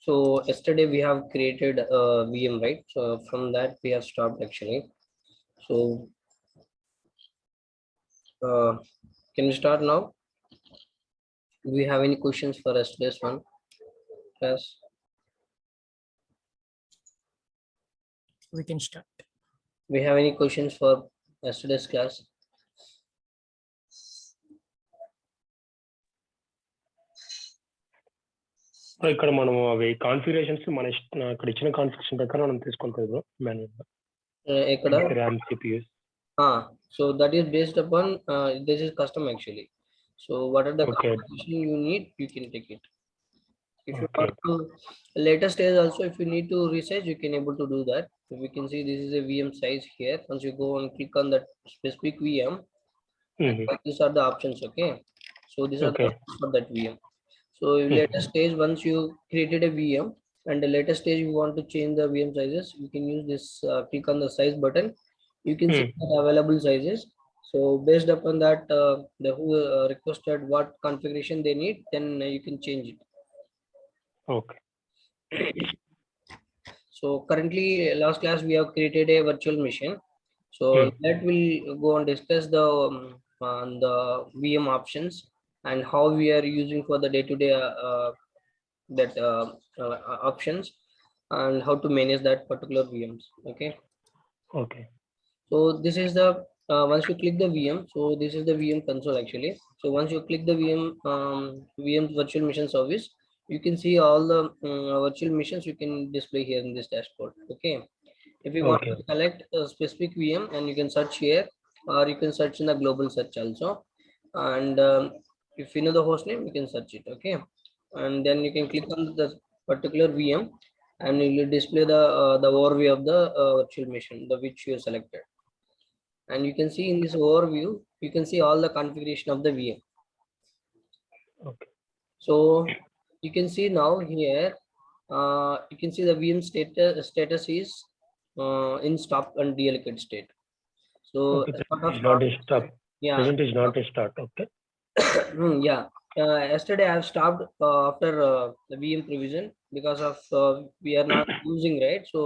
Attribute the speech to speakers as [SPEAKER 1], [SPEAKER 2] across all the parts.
[SPEAKER 1] So yesterday we have created a VM, right? So from that we have stopped actually. So uh, can we start now? Do we have any questions for yesterday's one class?
[SPEAKER 2] We can start.
[SPEAKER 1] We have any questions for yesterday's class?
[SPEAKER 3] ఇక్కడ మనం అవి configurations మన అక్కడ ఇచ్చిన configuration ప్రకారం మనం తీసుకుంటాం manual
[SPEAKER 1] ఎక్కడ
[SPEAKER 3] RAM CPUs.
[SPEAKER 1] So that is based upon this is custom actually. So what are the
[SPEAKER 3] Okay.
[SPEAKER 1] configuration you need, you can take it. If you
[SPEAKER 3] Okay.
[SPEAKER 1] want to later stage also, if you need to resize, you can able to do that. So we can see this is a VM size here. Once you go and click on that specific VM, these are the options. Okay, so these are the
[SPEAKER 3] Okay.
[SPEAKER 1] options for that VM. So in later stage, once you created a VM and the later stage you want to change the VM sizes, you can use this click on the size button. You can see the available sizes. So based upon that, the who requested what configuration they need, then you can change it.
[SPEAKER 3] Okay.
[SPEAKER 1] So currently last class we have created a virtual machine. So that will go and discuss the on the VM options and how we are using for the day-to-day that options and how to manage that particular VMs. Okay.
[SPEAKER 3] Okay.
[SPEAKER 1] So this is the once you click the VM, so this is the VM console actually. So once you click the VM virtual machine service, you can see all the virtual machines you can display here in this dashboard. Okay. If you want to select a specific VM, and you can search here, or you can search in the global search also. And if you know the host name, you can search it. Okay. And then you can click on the particular VM, and it will display the overview of the virtual machine, the which you selected. And you can see in this overview, you can see all the configuration of the VM.
[SPEAKER 3] Okay.
[SPEAKER 1] So you can see now here, you can see the VM status is in stop and deallocate state. So
[SPEAKER 3] Okay.
[SPEAKER 1] as part of
[SPEAKER 3] Not a stop.
[SPEAKER 1] yeah,
[SPEAKER 3] Present is not a start. Okay.
[SPEAKER 1] yeah. Yesterday I have stopped after the VM provision because of we are not using, right? So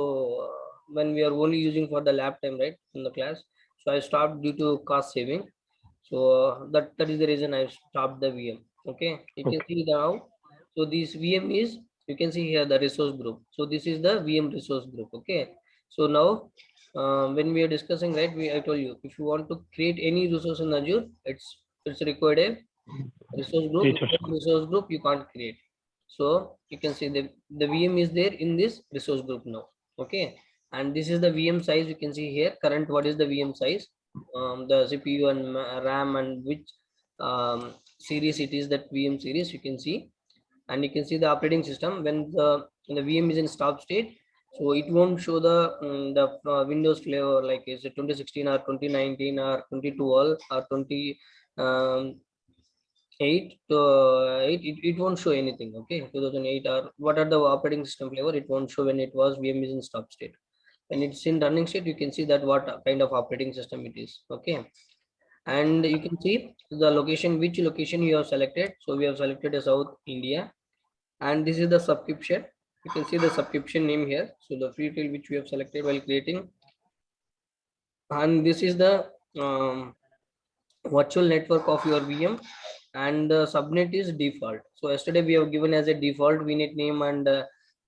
[SPEAKER 1] when we are only using for the lab time, right, in the class, so I stopped due to cost saving. So that is the reason I stopped the VM. Okay, you can see now. So this VM is, you can see here the resource group. So this is the VM resource group. Okay, so now when we are discussing, right, I told you, if you want to create any resource in Azure, it's required a resource group. Without resource group you can't create. So you can see the VM is there in this resource group now. Okay, and this is the VM size. You can see here current what is the VM size, the CPU and RAM and which series it is, that VM series you can see. And you can see the operating system when the VM is in stop state. So it won't show the Windows flavor, like is it 2016 or 2019 or 2012 or 2008 to 8, it won't show anything. Okay, 2008 or what are the operating system flavor, it won't show when it was VM is in stop state. When it's in running state, you can see that what kind of operating system it is. Okay, and you can see the location, which location you have selected. So we have selected a South India, and this is the subscription. You can see the subscription name here. So the free tier which we have selected while creating, and this is the virtual network of your VM, and the subnet is default. So yesterday we have given as a default VNet name and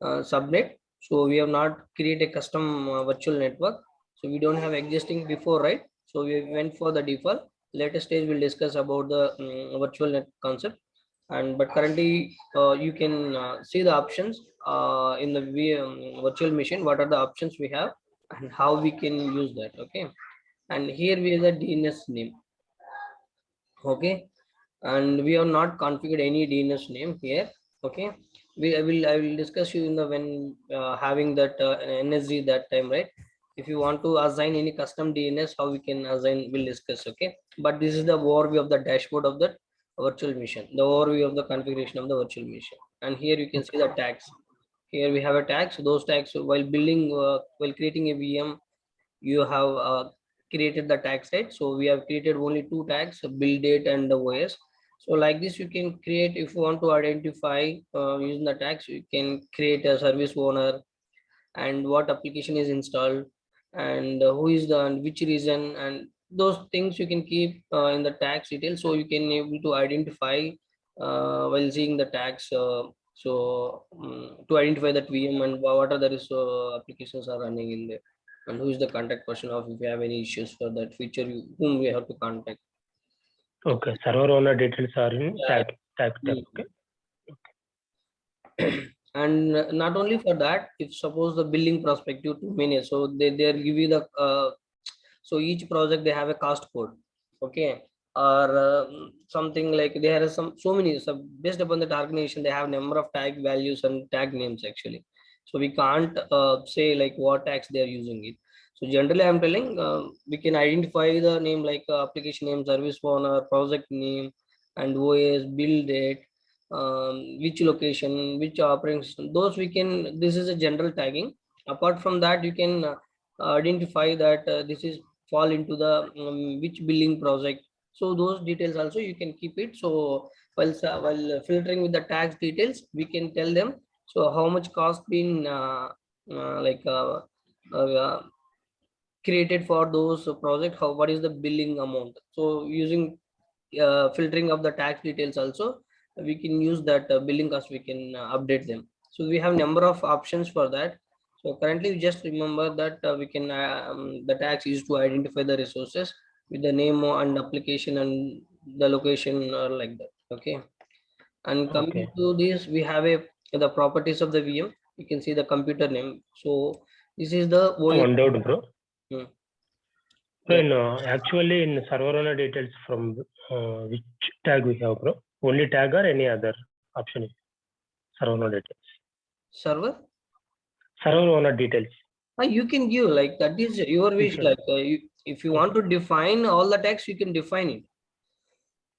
[SPEAKER 1] subnet. So we have not created a custom virtual network. So we don't have existing before, right? So we went for the default. Later stage we'll discuss about the virtual net concept. And but currently you can see the options in the virtual machine. What are the options we have and how we can use that? Okay, and here we have the DNS name. Okay, and we have not configured any DNS name here. Okay, I will discuss you in the when having that NSG that time, right? If you want to assign any custom DNS, how we can assign, we'll discuss. Okay, but this is the overview of the dashboard of the virtual machine, the overview of the configuration of the virtual machine. And here you can see the tags. Here we have a tags. Those tags, while building while creating a VM, you have created the tags, right? So we have created only two tags, build date and the OS. So like this, you can create, if you want to identify using the tags, you can create a service owner and what application is installed and who is the and which region, and those things you can keep in the tags details, so you can able to identify while seeing the tags. To identify that VM and what other applications are running in there, and who is the contact person of if you have any issues for that feature, whom we have to contact.
[SPEAKER 3] Okay, server owner details are in
[SPEAKER 1] Yeah.
[SPEAKER 3] tag tab. Okay.
[SPEAKER 1] And not only for that, if suppose the billing perspective to manage, so they give you the so each project they have a cost code, okay, or something like there are some so many, so based upon the organization they have number of tag values and tag names actually. So we can't say like what tags they are using it. So generally I'm telling we can identify the name like application name, service owner, project name, and OS, build date, which location, which operating system, those we can, this is a general tagging. Apart from that, you can identify that this is fall into the which billing project. So those details also you can keep it. So while filtering with the tax details, we can tell them so how much cost been like uh, created for those project, how what is the billing amount. So using filtering of the tax details also, we can use that billing cost, we can update them. So we have number of options for that. So currently we just remember that we can the tax is to identify the resources with the name and application and the location or like that. Okay. And coming
[SPEAKER 3] Okay.
[SPEAKER 1] to this, we have a the properties of the VM. You can see the computer name. So this is the OS.
[SPEAKER 3] One doubt, bro.
[SPEAKER 1] Hmm.
[SPEAKER 3] So
[SPEAKER 1] Yeah.
[SPEAKER 3] in actually in server owner details from which tag we have, bro? Only tag or any other option is server owner details?
[SPEAKER 1] Server.
[SPEAKER 3] Server owner details.
[SPEAKER 1] You can give like that is your
[SPEAKER 3] You
[SPEAKER 1] wish.
[SPEAKER 3] can.
[SPEAKER 1] Like if you want to define all the text, you can define it.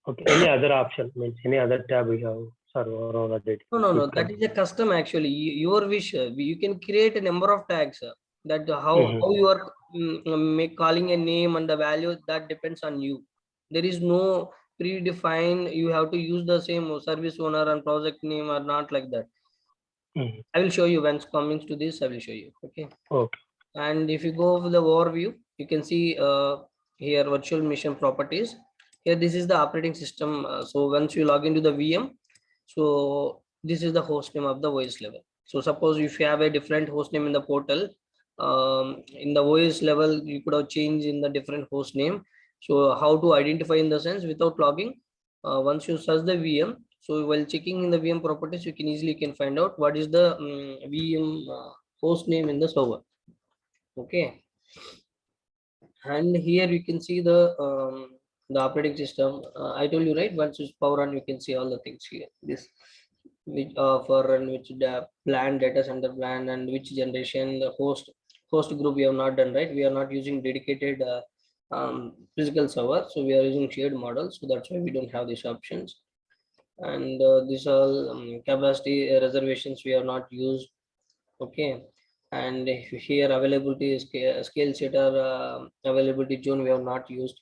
[SPEAKER 3] Okay. Any other option means any other tab we have server owner details.
[SPEAKER 1] No, no,
[SPEAKER 3] We
[SPEAKER 1] no. That
[SPEAKER 3] can.
[SPEAKER 1] is a custom actually. Your wish. You can create a number of tags. That how
[SPEAKER 3] Mm-hmm.
[SPEAKER 1] you are make calling a name and the value, that depends on you. There is no predefined. You have to use the same service owner and project name or not like that.
[SPEAKER 3] Mm-hmm.
[SPEAKER 1] I will show you when coming to this. I will show you. Okay.
[SPEAKER 3] Okay.
[SPEAKER 1] And if you go with the overview, you can see here virtual machine properties. Here this is the operating system. So once you log into the VM, so this is the host name of the OS level. So suppose if you have a different host name in the portal, in the OS level you could have changed in the different host name. So how to identify in the sense without logging, once you search the VM, so while checking in the VM properties, you can easily can find out what is the VM host name in the server. Okay. And here you can see the operating system. I told you, right, once it's power on, you can see all the things here, this which for and which the plan, data center plan, and which generation, the host group we have not done, right, we are not using dedicated physical server, so we are using shared models, so that's why we don't have these options. And these all capacity reservations we have not used. Okay. And here availability scale setter availability zone we have not used.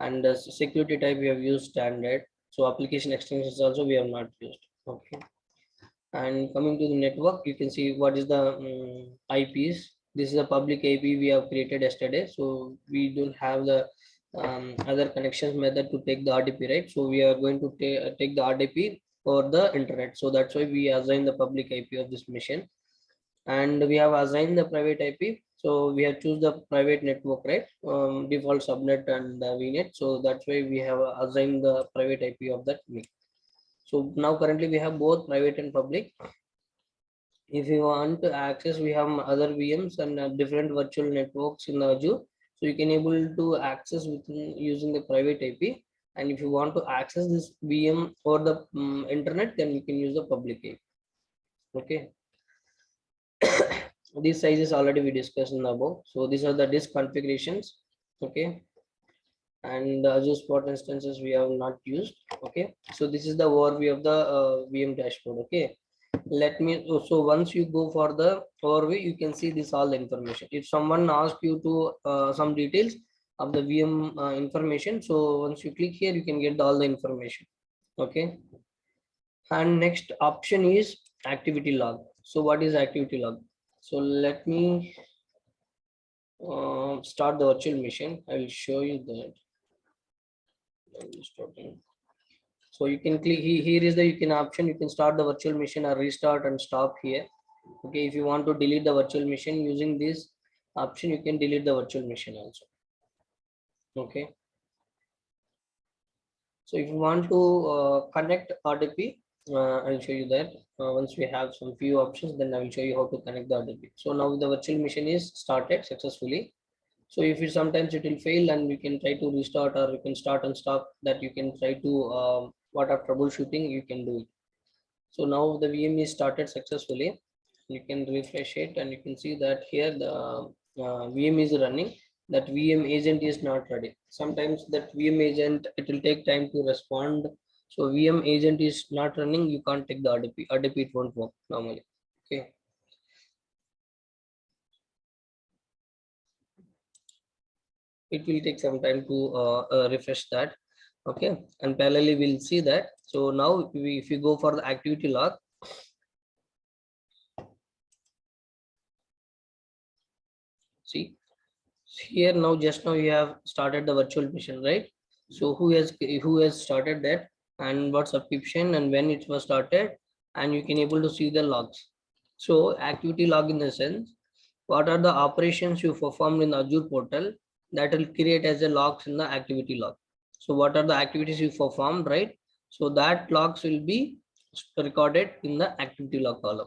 [SPEAKER 1] And security type we have used standard. So application extensions also we have not used. Okay. And coming to the network, you can see what is the IPs. This is a public IP we have created yesterday, so we don't have the other connections method to take the RDP, right? So we are going to take the RDP for the internet, so that's why we assign the public IP of this machine. And we have assigned the private IP, so we have choose the private network, right? Default subnet and VNet, so that's why we have assigned the private IP of that NIC. So now currently we have both private and public. If you want to access, we have other VMs and different virtual networks in Azure, so you can able to access within using the private IP. And if you want to access this VM or the internet, then you can use the public IP. Okay. These sizes already we discussed in the above. So these are the disk configurations. Okay. And Azure Spot instances we have not used. Okay. So this is the overview of the VM dashboard. Okay. Let me, so once you go for the overview, you can see this all the information. If someone asks you to some details of the VM information, so once you click here, you can get all the information. Okay. And next option is activity log. So what is activity log? So let me start the virtual machine. I will show you that. I'm starting. So you can click here is the you can option, you can start the virtual machine or restart and stop here. Okay, if you want to delete the virtual machine using this option, you can delete the virtual machine also. Okay, so if you want to connect RDP, I'll show you that. Once we have some few options, then I will show you how to connect the RDP. So now the virtual machine is started successfully. So if it sometimes it will fail, and you can try to restart, or you can start and stop, that you can try to what are troubleshooting, you can do it. So now the VM is started successfully. You can refresh it and you can see that here the VM is running. That VM agent is not ready. Sometimes that VM agent, it will take time to respond. So VM agent is not running, you can't take the RDP. RDP it won't work normally. Okay. It will take some time to refresh that. Okay, and parallelly we'll see that. So now if you go for the activity log, see here now, just now you have started the virtual machine, right? So who has started that, and what subscription, and when it was started, and you can able to see the logs. So activity log in the sense, what are the operations you performed in the Azure portal, that will create as a logs in the activity log. So what are the activities you performed, right? So that logs will be recorded in the activity log column.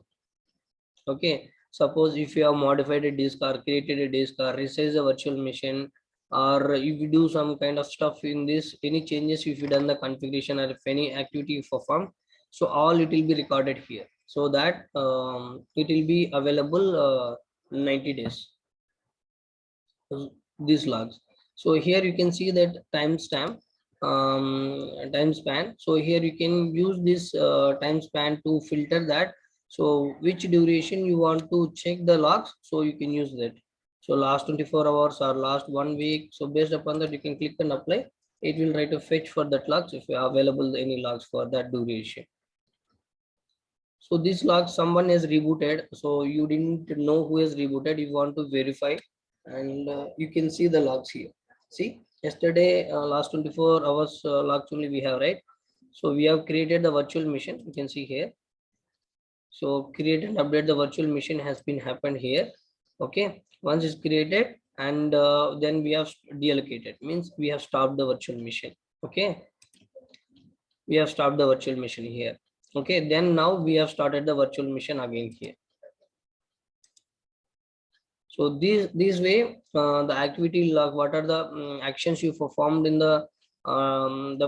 [SPEAKER 1] Okay, suppose if you have modified a disk or created a disk or resized a virtual machine, or if you do some kind of stuff in this, any changes if you done the configuration, or if any activity you perform, so all it will be recorded here, so that it will be available 90 days, these logs. So here you can see that timestamp, time span. So here you can use this time span to filter that. So which duration you want to check the logs, so you can use that. So last 24 hours or last 1 week. So based upon that, you can click and apply. It will try to fetch for that logs if you are available any logs for that duration. So this log someone has rebooted, so you didn't know who has rebooted, you want to verify, and you can see the logs here. See, yesterday last 24 hours logs only we have, right? So we have created the virtual machine, you can see here. So create and update the virtual machine has been happened here. Okay, once it's created, and then we have deallocated, means we have stopped the virtual machine. Okay, we have stopped the virtual machine here. Okay, then now we have started the virtual machine again here. So this way, the activity log, what are the actions you performed in the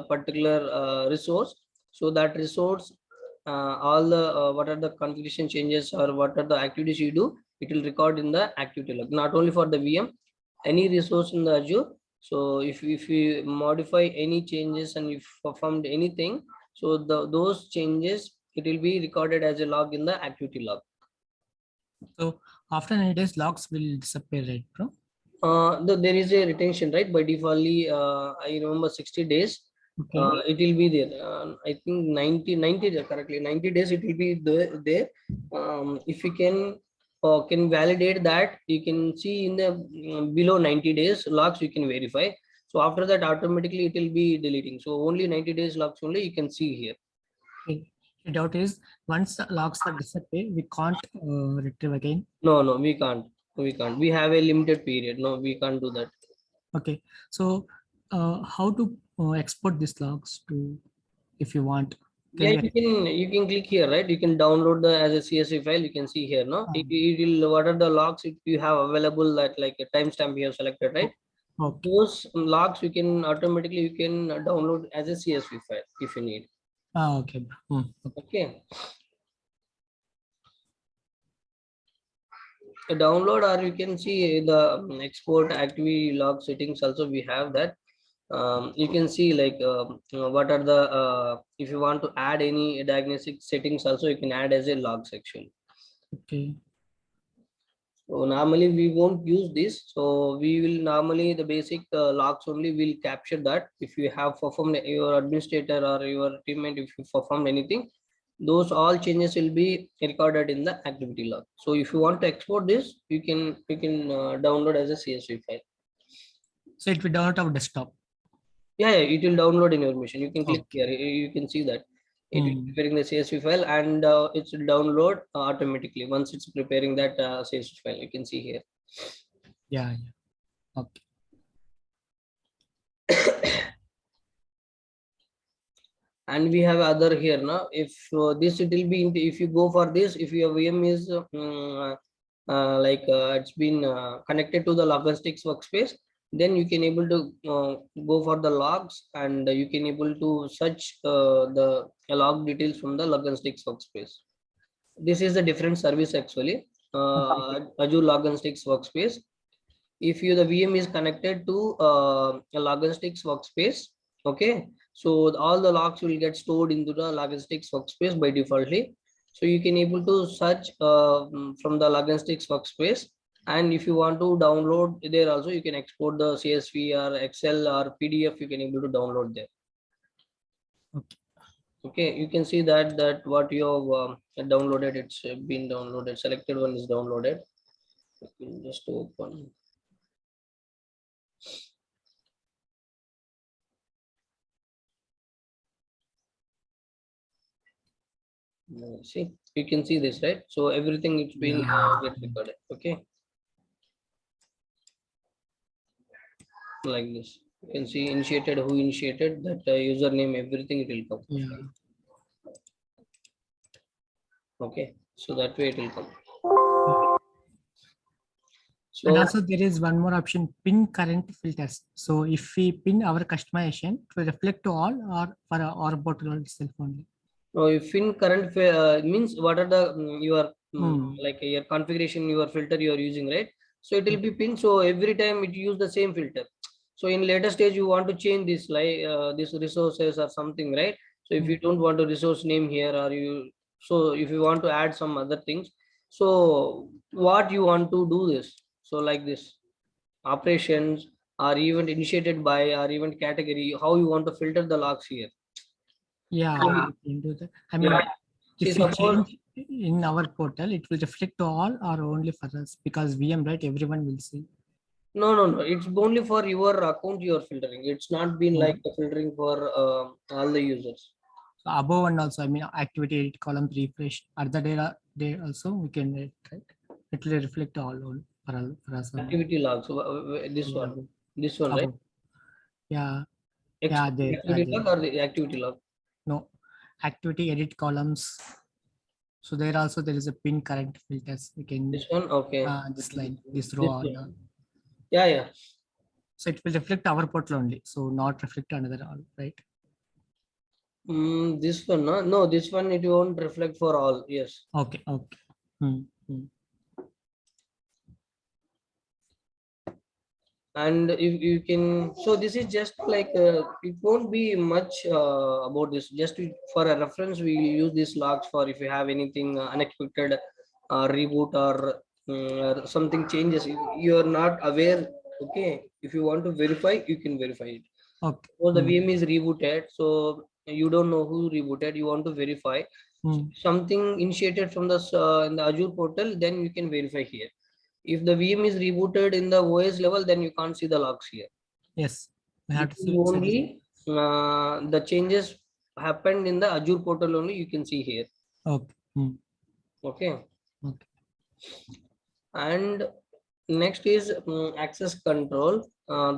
[SPEAKER 1] particular resource. So that resource, all the what are the configuration changes, or what are the activities you do, it will record in the activity log. Not only for the VM, any resource in the Azure. So if you modify any changes and if performed anything, so those changes, it will be recorded as a log in the activity log.
[SPEAKER 2] So after 90 days, logs will disappear, right, bro?
[SPEAKER 1] There is a retention, right? By defaultly, I remember 60 days.
[SPEAKER 2] Okay.
[SPEAKER 1] It will be there. I think 90 days, correctly 90 days it will be there. If you can validate that, you can see in the below 90 days logs you can verify. So after that, automatically it will be deleting. So only 90 days logs only you can see here.
[SPEAKER 2] Okay. The doubt is, once the logs are disappeared, we can't retrieve again.
[SPEAKER 1] No, we can't. We have a limited period. No, we can't do that.
[SPEAKER 2] Okay. So how to export these logs to, if you want?
[SPEAKER 1] Yeah, you can click here, right? You can download the as a CSV file. You can see here, no? It will, what are the logs if you have available, that like a timestamp you have selected, right?
[SPEAKER 2] Okay.
[SPEAKER 1] Those logs you can automatically download as a CSV file if you need.
[SPEAKER 2] Okay. Okay.
[SPEAKER 1] Okay. A download, or you can see the export activity log settings also we have that. You can see like what are the if you want to add any diagnostic settings also, you can add as a log section.
[SPEAKER 2] Okay.
[SPEAKER 1] So normally we won't use this. So we will normally the basic logs only will capture that. If you have performed your administrator or your teammate, if you performed anything, those all changes will be recorded in the activity log. So if you want to export this, you can download as a CSV file.
[SPEAKER 2] So it will download our desktop.
[SPEAKER 1] Yeah, it will download in your machine. You can click
[SPEAKER 2] Okay.
[SPEAKER 1] here. You can see that it will be
[SPEAKER 2] Hmm.
[SPEAKER 1] preparing the CSV file, and it will download automatically once it's preparing that CSV file. You can see here.
[SPEAKER 2] Yeah. Okay.
[SPEAKER 1] And we have other here now. If this it will be if you go for this, if your VM is it's been connected to the logistics workspace, then you can able to go for the logs, and you can able to search the log details from the logistics workspace. This is a different service actually. Azure logistics workspace. If you the VM is connected to a logistics workspace, okay, so all the logs will get stored into the logistics workspace by defaultly. So you can able to search from the logistics workspace, and if you want to download there also, you can export the CSV or Excel or PDF, you can able to download there.
[SPEAKER 2] Okay.
[SPEAKER 1] Okay, you can see that what you have downloaded, it's been downloaded, selected one is downloaded. You can just open. See, you can see this, right? So everything it's been
[SPEAKER 2] Yeah.
[SPEAKER 1] get recorded. Okay, like this. You can see initiated, who initiated that username, everything it will come.
[SPEAKER 2] Yeah.
[SPEAKER 1] Okay, so that way it will come.
[SPEAKER 2] And
[SPEAKER 1] So
[SPEAKER 2] also there is one more option, pin current filters. So if we pin our customization, it will reflect to all or for our portal itself only.
[SPEAKER 1] if in current means what are the your
[SPEAKER 2] Hmm.
[SPEAKER 1] like your configuration, your filter you are using, right? So it will be pinned. So every time it use the same filter. So in later stage you want to change this like this resources or something, right? So if you don't want to resource name here, or you, so if you want to add some other things, so what you want to do this, so like this operations or event initiated by or event category, how you want to filter the logs here.
[SPEAKER 2] Yeah, we can do that. I mean,
[SPEAKER 1] Yeah, see,
[SPEAKER 2] if we
[SPEAKER 1] suppose
[SPEAKER 2] change in our portal, it will reflect to all or only for us, because VM, right? Everyone will see.
[SPEAKER 1] no, it's only for your account you are filtering. It's not been like
[SPEAKER 2] Hmm.
[SPEAKER 1] a filtering for all the users.
[SPEAKER 2] So above and also, I mean, activity edit column refresh. Other data there also we can edit, right? It will reflect to all for us only.
[SPEAKER 1] Activity log. So
[SPEAKER 2] Yeah, above.
[SPEAKER 1] this one, right?
[SPEAKER 2] Above. Yeah, yeah,
[SPEAKER 1] Export
[SPEAKER 2] there,
[SPEAKER 1] activity
[SPEAKER 2] there.
[SPEAKER 1] log or the activity log.
[SPEAKER 2] No, activity edit columns. So there also there is a pin current filters. We can
[SPEAKER 1] This one, okay.
[SPEAKER 2] this line, this
[SPEAKER 1] This
[SPEAKER 2] row.
[SPEAKER 1] one. Yeah.
[SPEAKER 2] So it will reflect our portal only. So not reflect another all, right?
[SPEAKER 1] This one, no, no, this one it won't reflect for all. Yes.
[SPEAKER 2] Okay, okay. Hmm. Hmm.
[SPEAKER 1] And if you can, so this is just like it won't be much about this. Just for a reference, we use these logs for if you have anything unexpected reboot or something changes, you are not aware. Okay, if you want to verify, you can verify it.
[SPEAKER 2] Okay.
[SPEAKER 1] Suppose the
[SPEAKER 2] Hmm.
[SPEAKER 1] VM is rebooted, so you don't know who rebooted, you want to verify. So
[SPEAKER 2] Hmm.
[SPEAKER 1] something initiated from the in the Azure portal, then you can verify here. If the VM is rebooted in the OS level, then you can't see the logs here.
[SPEAKER 2] Yes, we
[SPEAKER 1] This
[SPEAKER 2] have to
[SPEAKER 1] is
[SPEAKER 2] see this.
[SPEAKER 1] only the changes happened in the Azure portal only you can see here.
[SPEAKER 2] Okay. Hmm.
[SPEAKER 1] Okay.
[SPEAKER 2] Okay.
[SPEAKER 1] And next is access control,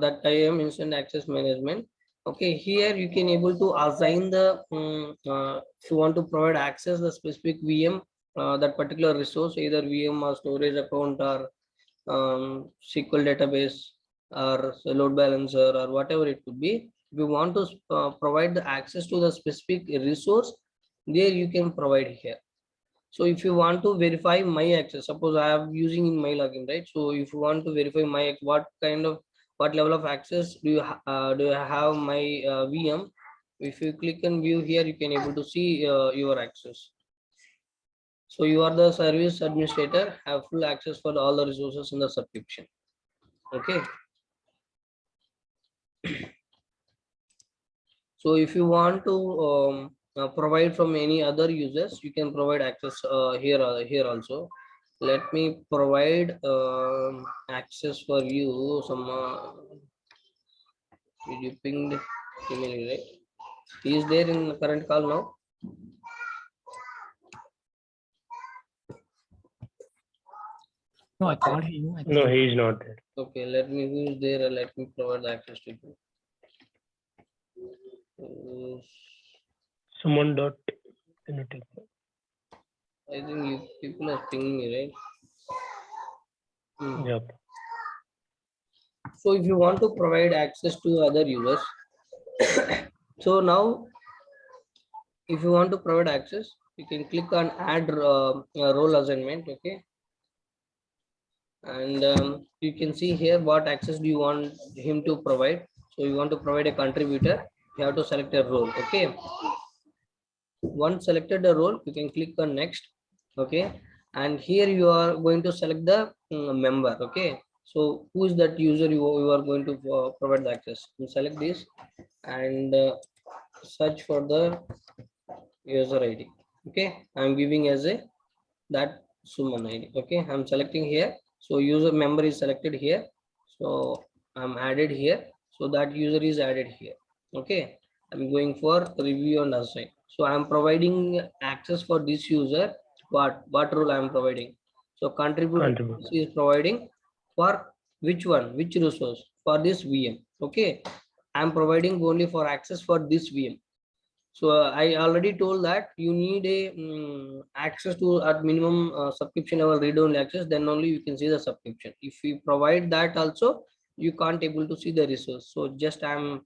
[SPEAKER 1] that I am instant access management. Okay, here you can able to assign the if you want to provide access the specific VM, that particular resource, either VM or storage account or SQL database or load balancer or whatever it could be. If you want to provide the access to the specific resource, there you can provide here. So if you want to verify my access, suppose I am using in my login, right? So if you want to verify my what kind of what level of access do you have my VM? If you click on view here, you can able to see your access. So you are the service administrator, have full access for all the resources in the subscription. Okay. So if you want to provide from any other users, you can provide access here also. Let me provide access for you. Some you pinged email, right? He is there in the current call now.
[SPEAKER 2] No, I called him. I
[SPEAKER 3] No,
[SPEAKER 2] think.
[SPEAKER 3] he is not there.
[SPEAKER 1] Okay, let me who is there. Let me provide the access to you.
[SPEAKER 3] Someone dot.
[SPEAKER 1] I think you people are pinging me, right?
[SPEAKER 3] Yep.
[SPEAKER 1] So if you want to provide access to other users, so now if you want to provide access, you can click on add role assignment. Okay, and you can see here what access do you want him to provide. So you want to provide a contributor, you have to select a role. Okay, once selected the role, you can click on next. Okay, and here you are going to select the member. Okay, so who is that user you are going to provide the access? You select this and search for the user ID. Okay, I'm giving as a that Suman ID. Okay, I'm selecting here. So user member is selected here. So I'm added here. So that user is added here. Okay, I'm going for review and assign. So I'm providing access for this user. What role I'm providing? So contribute is providing for which one, which resource for this VM. Okay, I'm providing only for access for this VM. So I already told that you need a access to at minimum subscription level read-only access, then only you can see the subscription. If we provide that also, you can't able to see the resource. So just I'm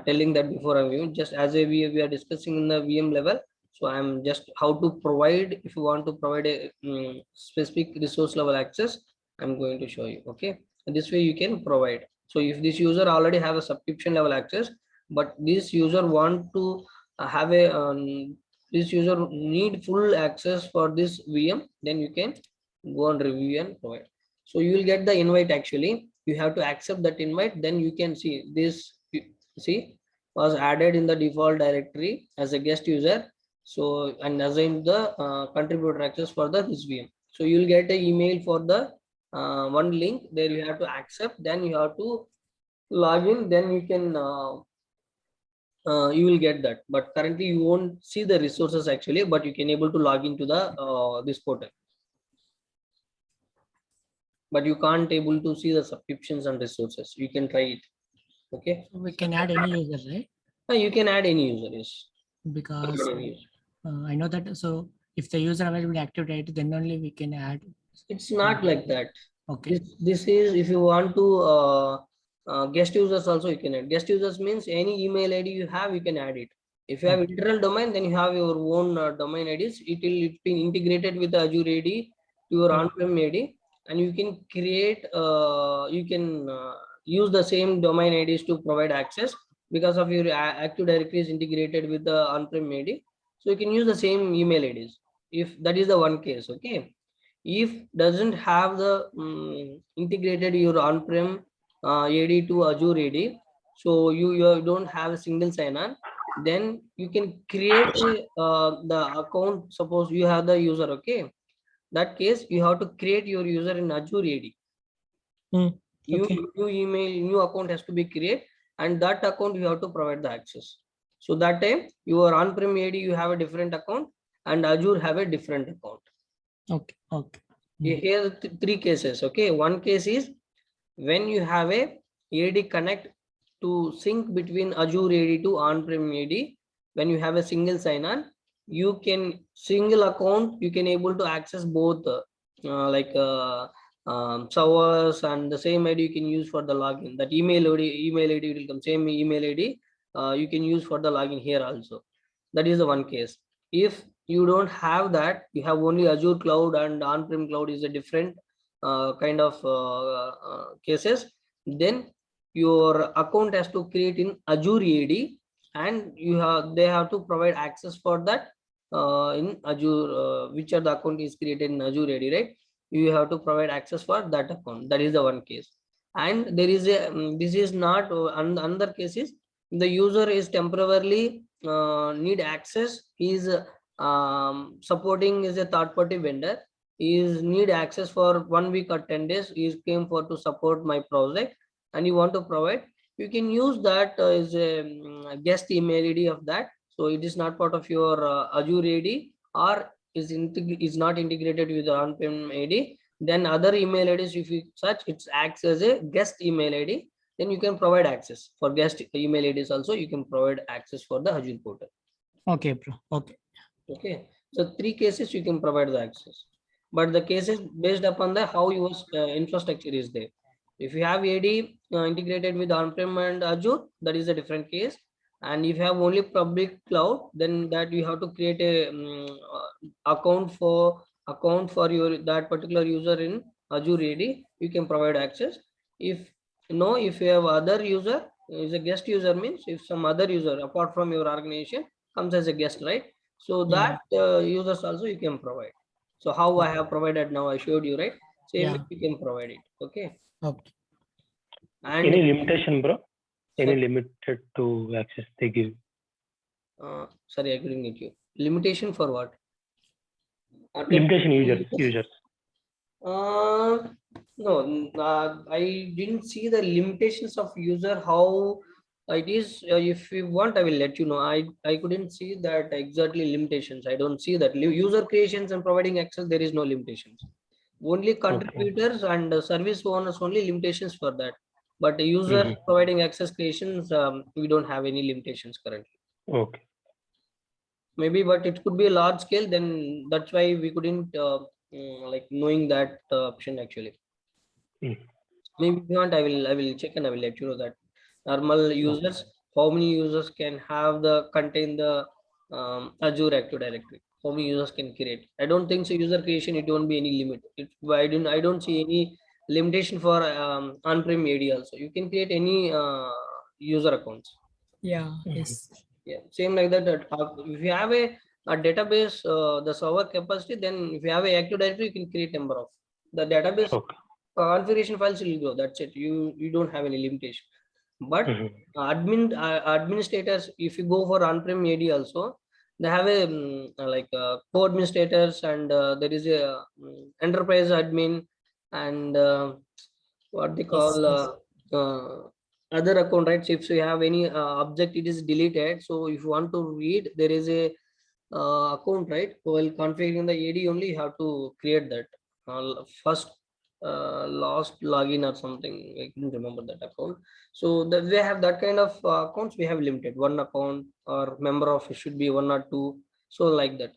[SPEAKER 1] telling that before I'm viewing, just as a we are discussing in the VM level. So I'm just how to provide, if you want to provide a specific resource level access, I'm going to show you. Okay, and this way you can provide. So if this user already have a subscription level access, but this user want to have a this user need full access for this VM, then you can go on review and provide. So you will get the invite. Actually you have to accept that invite, then you can see this. See, was added in the default directory as a guest user. So and assigned the contributor access for the this VM. So you will get an email for the one link. There you have to accept, then you have to log in, then you can you will get that. But currently you won't see the resources actually, but you can able to log into the this portal, but you can't able to see the subscriptions and resources. You can try it. Okay,
[SPEAKER 2] So we can add any user, right?
[SPEAKER 1] you can add any user. Yes,
[SPEAKER 2] Because I know that. So if the user available active, then only we can add.
[SPEAKER 1] it's not like that.
[SPEAKER 2] Okay.
[SPEAKER 1] This is if you want to guest users also you can add. Guest users means any email ID you have, you can add it. If you have internal domain, then you have your own domain IDs. It will be integrated with the Azure AD to your on-prem AD, and you can create you can use the same domain IDs to provide access because of your Active Directory is integrated with the on-prem AD. So you can use the same email IDs if that is the one case. Okay, if doesn't have the integrated your on-prem AD to Azure AD, so you don't have a single sign-on, then you can create the account. Suppose you have the user. Okay, that case you have to create your user in Azure AD. New email, new account has to be created, and that account you have to provide the access. So that time your on-prem AD you have a different account and Azure have a different account.
[SPEAKER 2] Okay.
[SPEAKER 1] Here three cases. Okay, one case is when you have a AD connect to sync between Azure AD to on-prem AD. When you have a single sign-on, you can single account, you can able to access both servers, and the same ID you can use for the login. That email ID will come, same email ID you can use for the login here also. That is the one case. If you don't have that, you have only Azure cloud and on-prem cloud is a different kind of cases, then your account has to create in Azure AD, and they have to provide access for that in Azure, which are the account is created in Azure AD, right? You have to provide access for that account. That is the one case. And there is a this is not another cases. The user is temporarily need access. He is supporting is a third party vendor. He is need access for 1 week or 10 days. He came for to support my project, and you want to provide. You can use that as a guest email ID of that. So it is not part of your Azure AD, or is not integrated with the on-prem AD. Then other email IDs, if you search, it acts as a guest email ID. Then you can provide access for guest email IDs. Also, you can provide access for the Azure portal.
[SPEAKER 2] Okay, bro. Okay.
[SPEAKER 1] Okay. So 3 cases you can provide the access, but the cases based upon the how your infrastructure is there. If you have AD integrated with on-prem and Azure, that is a different case. And if you have only public cloud, then that you have to create a account for your that particular user in Azure AD. You can provide access. If if you have other user is a guest user, means if some other user apart from your organization comes as a guest, right? So
[SPEAKER 2] Yeah.
[SPEAKER 1] that users also you can provide. So how I have provided now, I showed you, right? Same way
[SPEAKER 2] Yeah.
[SPEAKER 1] you can provide it. Okay.
[SPEAKER 2] Okay.
[SPEAKER 1] And
[SPEAKER 3] Any limitation, bro? Any
[SPEAKER 1] sorry,
[SPEAKER 3] limited to access they give?
[SPEAKER 1] sorry, I couldn't get you. Limitation for what?
[SPEAKER 3] Limitation users.
[SPEAKER 1] No, I didn't see the limitations of user, how it is. If you want, I will let you know. I couldn't see that exactly limitations. I don't see that user creations and providing access. There is no limitations. Only contributors and service owners only limitations for that. But the user providing access creations, we don't have any limitations currently.
[SPEAKER 3] Okay.
[SPEAKER 1] Maybe, but it could be a large scale. Then that's why we couldn't like knowing that option actually. Maybe if you want, I will check and I will let you know that normal users, how many users can have the contain the Azure Active Directory. How many users can create? I don't think so. User creation, it won't be any limit. I don't see any limitation for on-prem AD also. You can create any user accounts.
[SPEAKER 2] Yeah. Yes.
[SPEAKER 1] Yeah, same like that. If you have a database, the server capacity, then if you have a Active Directory, you can create number of the database
[SPEAKER 3] Okay.
[SPEAKER 1] configuration files will go. That's it. You don't have any limitation. But administrators, if you go for on-prem AD also, they have a like co-administrators, and there is a enterprise admin, and what they
[SPEAKER 2] Yes.
[SPEAKER 1] call other account, right? So if you have any object, it is deleted. So if you want to read, there is a account, right? While configuring the AD only, you have to create that first last login or something. I couldn't remember that account. So that we have that kind of accounts. We have limited one account, or member of it should be 1 or 2. So like that.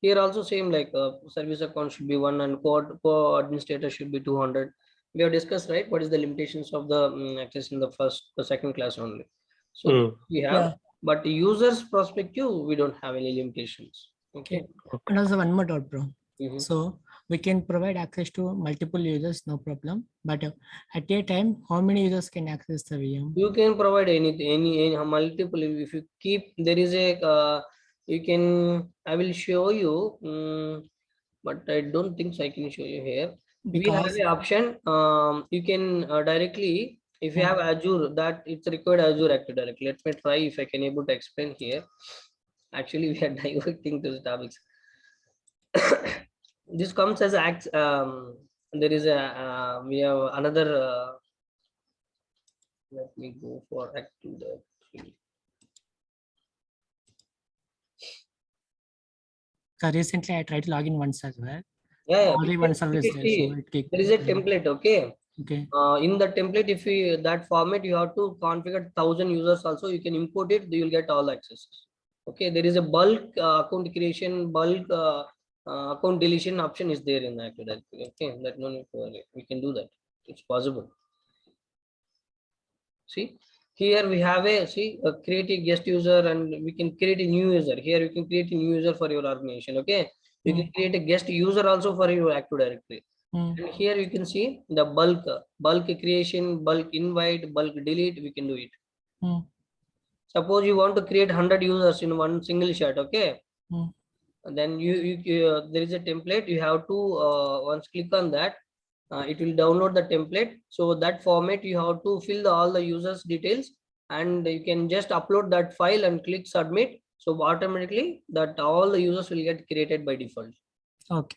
[SPEAKER 1] Here also same, like service account should be 1 and co-administrator should be 200. We have discussed, right, what is the limitations of the access in the second class only. So we have,
[SPEAKER 2] Yeah.
[SPEAKER 1] but users perspective, we don't have any limitations. Okay.
[SPEAKER 2] And also one more doubt, bro.
[SPEAKER 1] Mhm.
[SPEAKER 2] So we can provide access to multiple users, no problem. But at a time, how many users can access the VM?
[SPEAKER 1] You can provide anything, any multiple. If you keep, there is a you can, I will show you, but I don't think so I can show you here. We have
[SPEAKER 2] Because
[SPEAKER 1] an option. You can directly, if you have Azure, that it's required Azure Active Directory. Let me try if I can able to explain here. Actually, we are diverting to the topics. This comes as acts. There is a we have another. Let me go for Active Directory.
[SPEAKER 2] recently I tried to log in once as well.
[SPEAKER 1] Yeah,
[SPEAKER 2] Only one service there, so it kicked.
[SPEAKER 1] there is a template. Okay.
[SPEAKER 2] Okay.
[SPEAKER 1] In the template, if you that format, you have to configure 1,000 users also. You can import it, you will get all accesses. Okay, there is a bulk account creation, bulk account deletion option is there in the Active Directory. Okay, that no need to worry. We can do that. It's possible. See, here we have a create a guest user, and we can create a new user. Here you can create a new user for your organization. Okay, you can create a guest user also for your Active Directory. And here you can see the bulk creation, bulk invite, bulk delete. We can do it. suppose you want to create 100 users in one single shot. Okay. Then there is a template. You have to once click on that, it will download the template. So that format you have to fill all the users details, and you can just upload that file and click submit. So automatically that all the users will get created by default.
[SPEAKER 2] Okay.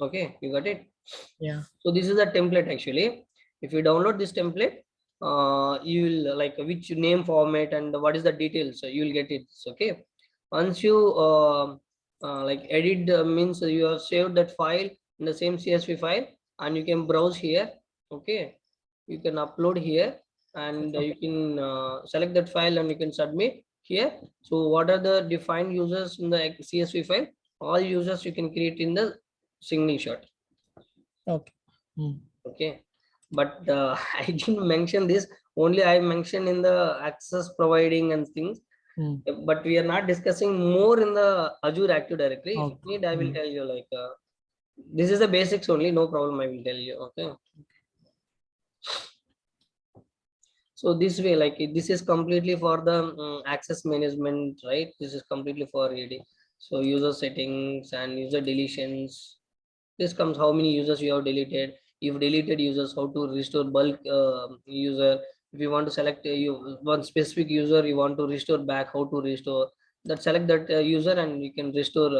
[SPEAKER 1] Okay, you got it?
[SPEAKER 2] Yeah.
[SPEAKER 1] So this is the template actually. If you download this template, you will like which name format and what is the details, so you will get it. Okay. Once you like edit means you have saved that file in the same CSV file, and you can browse here. Okay. You can upload here, and you can select that file and you can submit here. So what are the defined users in the CSV file? All users you can create in the single shot.
[SPEAKER 2] Okay.
[SPEAKER 1] Okay, but I didn't mention this, only I mentioned in the access providing and things, but we are not discussing more in the Azure Active Directory. If you need, I will tell you, like this is the basics only, no problem, I will tell you. Okay, so this way, like this is completely for the access management, right? This is completely for reading. So user settings and user deletions, this comes how many users you have deleted. If deleted users, how to restore bulk user. If you want to select one specific user, you want to restore back, how to restore that. Select that user and you can restore.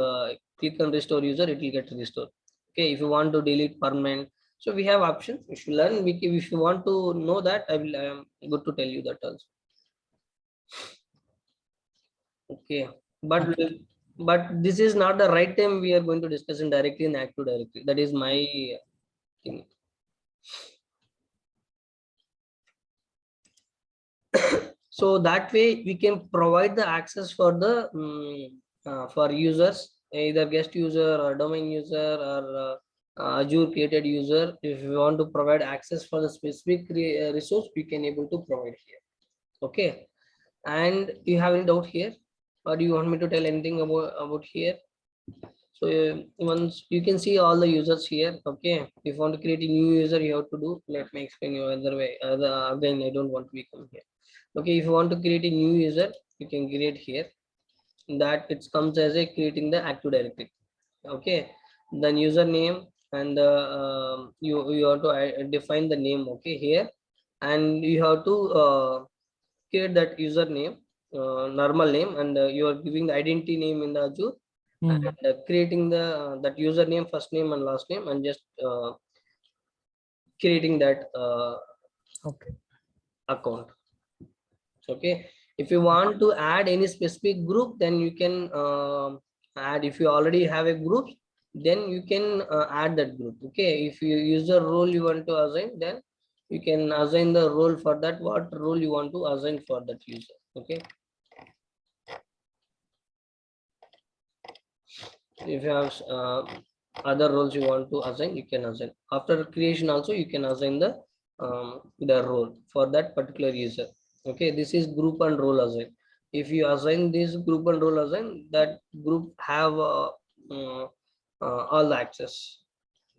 [SPEAKER 1] Click on restore user, it will get restored. Okay, if you want to delete permanent, so we have options. If you learn, if you want to know that, I am good to tell you that also. Okay, but this is not the right time we are going to discuss in directly in Active Directory. That is my thing. So that way we can provide the access for the for users, either guest user or domain user or Azure created user. If you want to provide access for the specific resource, we can able to provide here. Okay, and you have any doubt here, or do you want me to tell anything about here? So once you can see all the users here. Okay, if you want to create a new user, you have to do, let me explain you other way. Again, I don't want to become here. Okay, if you want to create a new user, you can create here. That it comes as a creating the Active Directory. Okay, then username, and you have to define the name. Okay, here, and you have to create that username, normal name, and you are giving the identity name in the Azure, and creating the that username, first name and last name, and just creating that account. Okay, if you want to add any specific group, then you can add. If you already have a group, then you can add that group. Okay, if you use the role you want to assign, then you can assign the role for that, what role you want to assign for that user. Okay, if you have other roles you want to assign, you can assign. After creation also, you can assign the role for that particular user. Okay, this is group and role assign. If you assign this group and role assign, that group have all the access.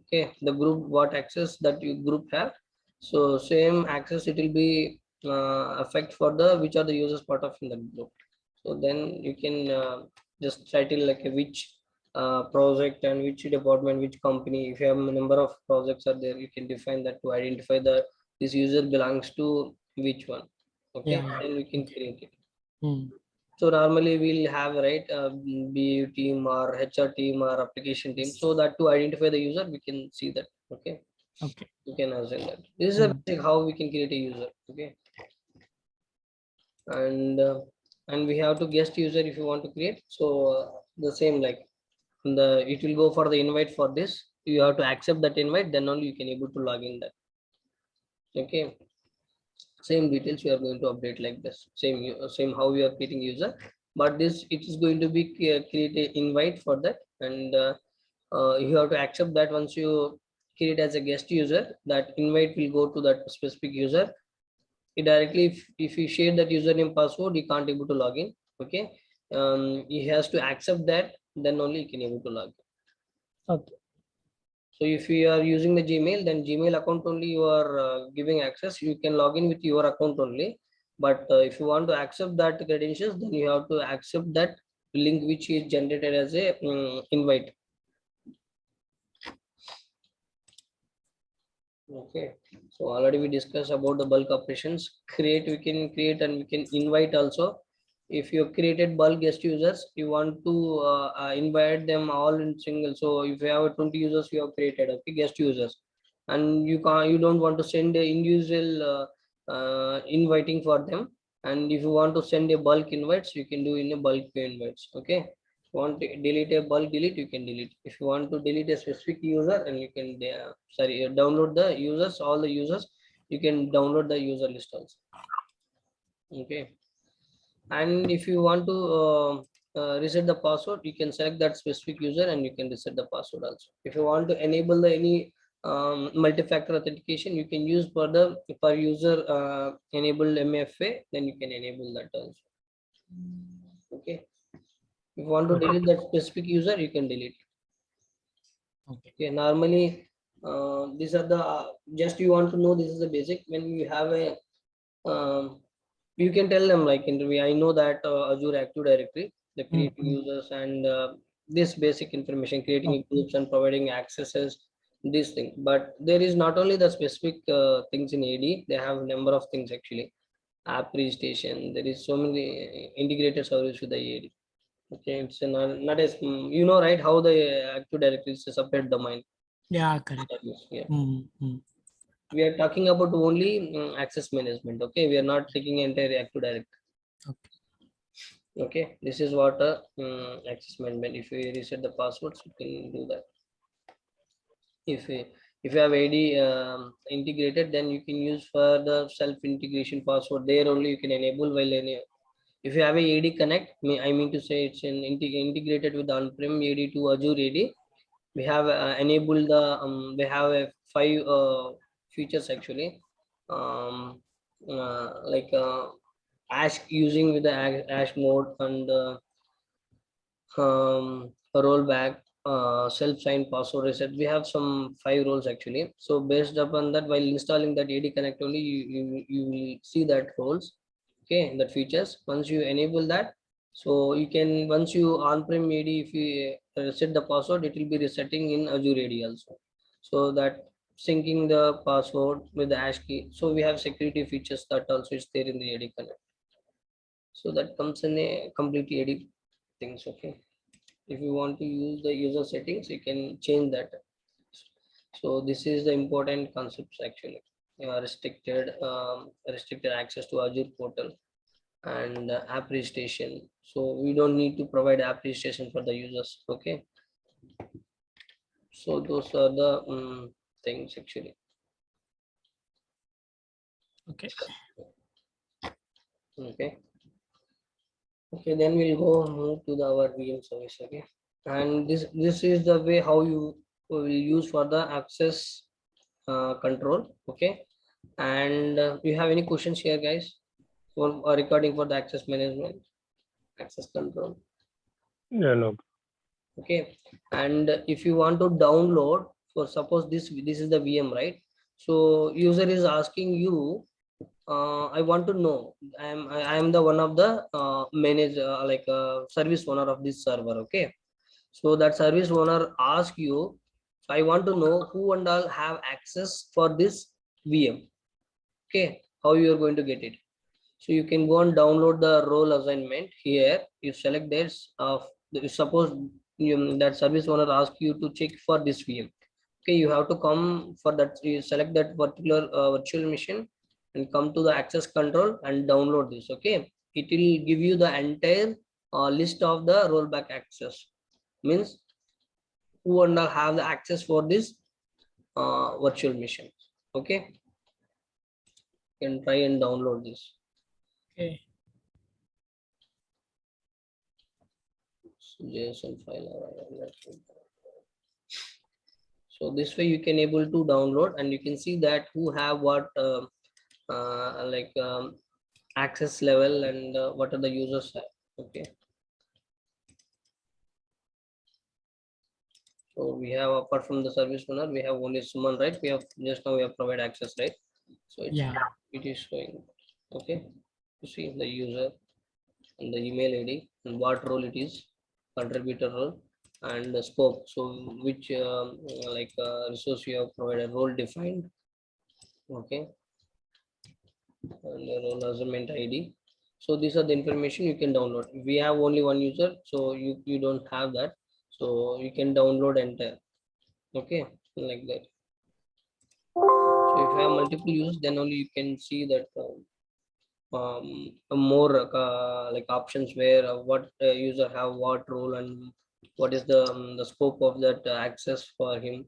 [SPEAKER 1] Okay, the group what access that you group have, so same access it will be affect for the which are the users part of in the group. So then you can just title like a which project and which department, which company. If you have a number of projects are there, you can define that to identify the this user belongs to which one. Okay, then we can create it. So normally we'll have, right, BU team or HR team or application team, so that to identify the user we can see that. Okay, you can assign that. This is a basic how we can create a user. Okay, and we have to guest user if you want to create. So the same, like the it will go for the invite. For this you have to accept that invite, then only you can able to log in that. Okay, same details we are going to update like this, same how we are creating user, but this it is going to be create a invite for that, and you have to accept that. Once you create as a guest user, that invite will go to that specific user. It directly, if you share that username password, you can't able to log in. Okay, he has to accept that, then only you can able to log in. Okay, so if you are using the Gmail, then Gmail account only you are giving access. You can log in with your account only. But if you want to accept that credentials, then you have to accept that link which is generated as a invite. Okay, so already we discussed about the bulk operations. We can create and we can invite also. If you created bulk guest users, you want to invite them all in single. So if you have 20 users, you have created, okay, guest users, and you don't want to send a individual inviting for them. And if you want to send a bulk invites, you can do in a bulk invites. Okay, want to delete a bulk delete, you can delete. If you want to delete a specific user, and you can download the users, all the users, you can download the user list also. Okay, and if you want to reset the password, you can select that specific user and you can reset the password also. If you want to enable the any multi-factor authentication, you can use for the per user enabled MFA, then you can enable that also. Okay, if you want to delete that specific user, you can delete. Okay, normally these are the just you want to know, this is the basic. When you have a you can tell them like interview, I know that Azure Active Directory, the creating users and this basic information, creating groups and providing accesses, this thing. But there is not only the specific things in AD, they have number of things actually. App registration, there is so many integrated service with the AD. Okay, it's not as you know, right, how the Active Directory is a separate domain.
[SPEAKER 2] Yeah, correct.
[SPEAKER 1] Yeah.
[SPEAKER 2] Mm-hmm.
[SPEAKER 1] We are talking about only access management. Okay, we are not taking entire Active Directory. Okay, this is what access management. If we reset the passwords, you can do that. If you have AD integrated, then you can use for the self integration password. There only you can enable. While if you have a AD connect, I mean to say it's integrated with on-prem AD to Azure AD. We have enabled the we have a 5 features actually, like ash using with the ash mode and rollback, self-signed password reset. We have some 5 roles actually. So based upon that, while installing that AD connect only, you will see that roles. Okay, that features. Once you enable that, so you can, once you on-prem AD, if you reset the password, it will be resetting in Azure AD also. So that syncing the password with the hash key. So we have security features that also is there in the AD connect. So that comes in a complete AD things. Okay, if you want to use the user settings, you can change that. So this is the important concepts actually. Restricted access to Azure portal and app registration. So we don't need to provide app registration for the users. Okay, so those are the things actually.
[SPEAKER 2] Okay.
[SPEAKER 1] Okay, then we'll go move to our VM service. Okay, and this is the way how you will use for the access control. Okay, and you have any questions here, guys, for recording for the access management, access control?
[SPEAKER 3] No.
[SPEAKER 1] Okay, and if you want to download, for suppose this is the VM, right? So user is asking you, I want to know, I am the one of the manager, like service owner of this server. Okay, so that service owner ask you, so I want to know who and all have access for this VM. Okay, how you are going to get it? So you can go and download the role assignment here. You select this of suppose that service owner ask you to check for this VM. Okay, you have to come for that. You select that particular virtual machine and come to the access control and download this. Okay, it will give you the entire list of the rollback access. Means who and all have the access for this virtual machine. Okay, you can try and download this.
[SPEAKER 2] Okay.
[SPEAKER 1] JSON file. So this way you can able to download and you can see that who have what access level and what are the users have. Okay, so we have, apart from the service owner, we have only Suman, right? We have just now we have provide access, right? So it's,
[SPEAKER 2] Yeah.
[SPEAKER 1] it is showing. Okay, You see the user and the email ID and what role it is, contributor role and the scope. So which resource you have provided, role defined. Okay, and the role assignment ID. So these are the information you can download. We have only one user, so you don't have that, so you can download entire. Okay, like that. So if you have multiple users, then only you can see that more like options where what user have what role and what is the scope of that access for him.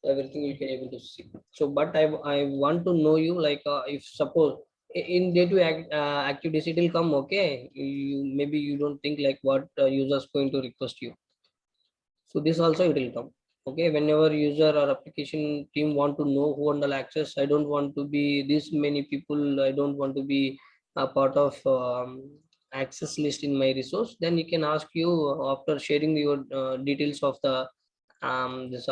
[SPEAKER 1] Everything you can able to see. So but I want to know you, like if suppose in day to activities it will come. Okay, you maybe you don't think like what users going to request you. So this also it will come. Okay, whenever user or application team want to know who handle access, I don't want to be this many people, I don't want to be a part of access list in my resource, then you can ask you after sharing your details of the this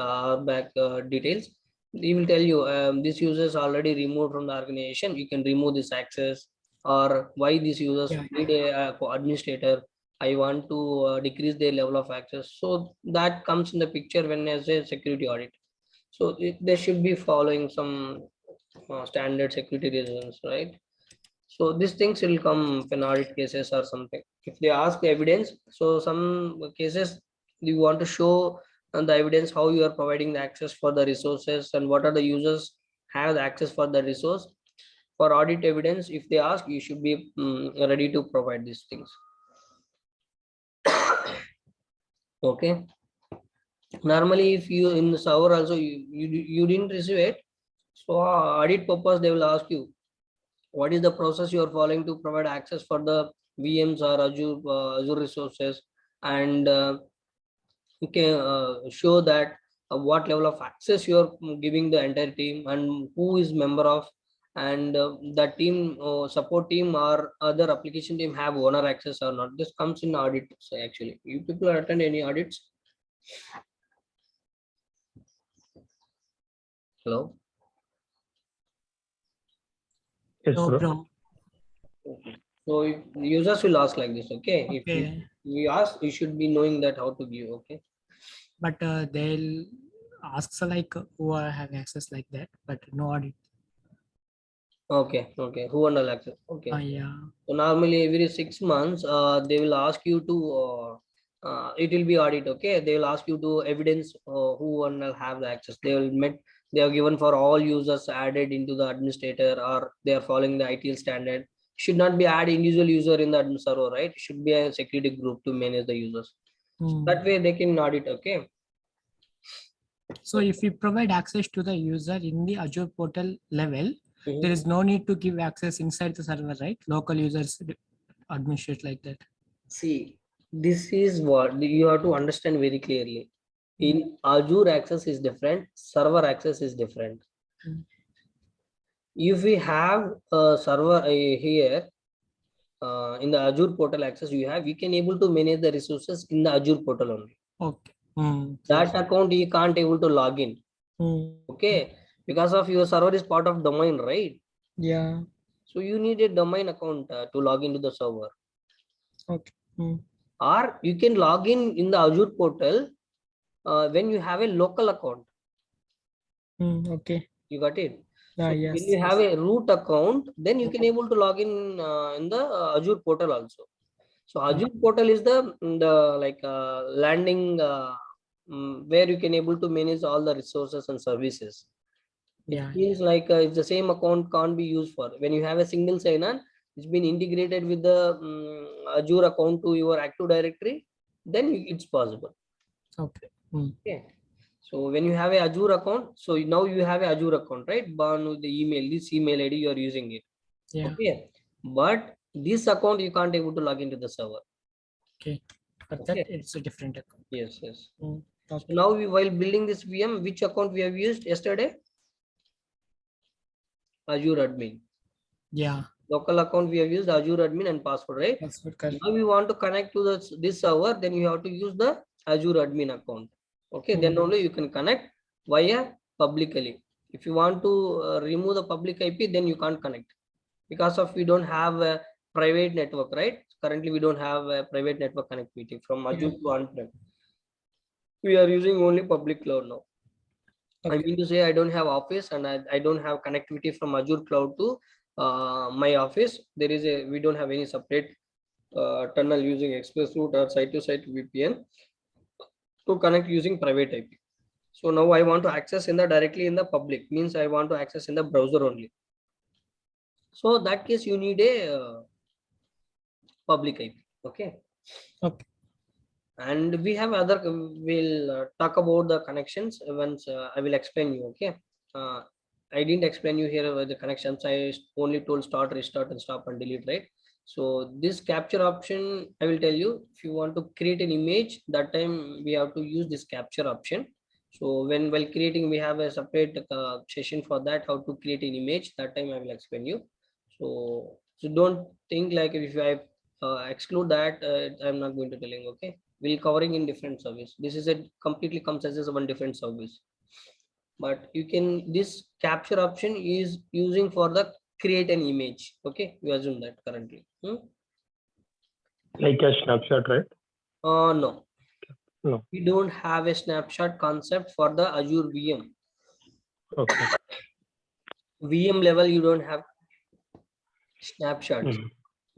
[SPEAKER 1] back details. He will tell you this user is already removed from the organization, you can remove this access, or why these users
[SPEAKER 2] Yeah.
[SPEAKER 1] need a administrator, I want to decrease their level of access. So that comes in the picture when as a security audit. So they should be following some standard security reasons, right? So these things will come in audit cases or something. If they ask evidence, so some cases you want to show the evidence how you are providing the access for the resources and what are the users have the access for the resource. For audit evidence, if they ask, you should be ready to provide these things. Okay. Normally, if you in the server also you didn't receive it, so audit purpose they will ask you what is the process you are following to provide access for the VMs or Azure resources, and you can show that what level of access you are giving the entire team and who is member of, and the team support team or other application team have owner access or not. This comes in audit. So actually, you people attend any audits? Hello.
[SPEAKER 3] Yes,
[SPEAKER 2] No,
[SPEAKER 3] bro.
[SPEAKER 2] bro.
[SPEAKER 1] So users will ask like this. Okay, if
[SPEAKER 2] Okay.
[SPEAKER 1] you ask, you should be knowing that how to give. Okay.
[SPEAKER 2] But they'll ask so like who have access like that, but no audit.
[SPEAKER 1] Okay. Okay. Who under access? Okay.
[SPEAKER 2] Yeah.
[SPEAKER 1] So normally every 6 months, they will ask you to. It will be audit. Okay. They will ask you to evidence who will have the access. They will met. They are given for all users added into the administrator, or they are following the ITL standard. Should not be add individual user in the admin server, right? Should be a security group to manage the users. So that way they can audit. Okay.
[SPEAKER 2] So if we provide access to the user in the Azure portal level,
[SPEAKER 1] Mhm.
[SPEAKER 2] there is no need to give access inside the server, right? Local users administrate like that.
[SPEAKER 1] See, this is what you have to understand very clearly. In Azure access is different, server access is different.
[SPEAKER 2] Mm.
[SPEAKER 1] If we have a server here in the Azure portal access, we can able to manage the resources in the Azure portal only.
[SPEAKER 2] Okay.
[SPEAKER 1] That account you can't able to log in. Okay, because of your server is part of domain, right?
[SPEAKER 2] Yeah.
[SPEAKER 1] So you need a domain account to log into the server.
[SPEAKER 2] Okay.
[SPEAKER 1] Or you can log in the Azure portal when you have a local account.
[SPEAKER 2] Okay.
[SPEAKER 1] You got it? So
[SPEAKER 2] Yes.
[SPEAKER 1] when you have a root account, then you can able to log in the Azure portal also. So Azure portal is the like landing where you can able to manage all the resources and services. It means like if the same account can't be used for when you have a single sign-on, it's been integrated with the Azure account to your Active Directory, then it's possible.
[SPEAKER 2] Okay.
[SPEAKER 1] Okay. So when you have a Azure account, so now you have a Azure account, right? Born with the email, this email ID you are using it.
[SPEAKER 2] Yeah.
[SPEAKER 1] Okay. But this account you can't able to log into the server.
[SPEAKER 2] Okay. For
[SPEAKER 1] Okay.
[SPEAKER 2] that it's a different account.
[SPEAKER 1] Yes, yes.
[SPEAKER 2] Okay.
[SPEAKER 1] So now while building this VM, which account we have used yesterday? Azure admin.
[SPEAKER 2] Yeah.
[SPEAKER 1] Local account we have used Azure admin and password, right?
[SPEAKER 2] Password correct.
[SPEAKER 1] Now we want to connect to this server, then you have to use the Azure admin account. Okay, then only you can connect via publicly. If you want to remove the public IP, then you can't connect because of we don't have private network, right? Currently we don't have a private network connectivity from Azure to on-prem. We are using only public cloud now. I mean to say I don't have office and I don't have connectivity from Azure cloud to my office. We don't have any separate tunnel using express route or site to site VPN to connect using private IP. So now I want to access in the directly in the public, means I want to access in the browser only. So that case you need a public IP. Okay.
[SPEAKER 2] Okay.
[SPEAKER 1] And we have other, we'll talk about the connections once I will explain you. Okay. I didn't explain you here the connections. I only told start, restart, and stop and delete, right? So this capture option, I will tell you, if you want to create an image, that time we have to use this capture option. So while creating, we have a separate session for that, how to create an image. That time I will explain you. So don't think like if I exclude that, I'm not going to telling. Okay, we'll covering in different service. This is a completely comes as a one different service. But you can, this capture option is using for the create an image. Okay, you assume that currently.
[SPEAKER 3] Like a snapshot, right?
[SPEAKER 1] No.
[SPEAKER 3] No.
[SPEAKER 1] We don't have a snapshot concept for the Azure VM.
[SPEAKER 3] Okay.
[SPEAKER 1] VM level, you don't have snapshots.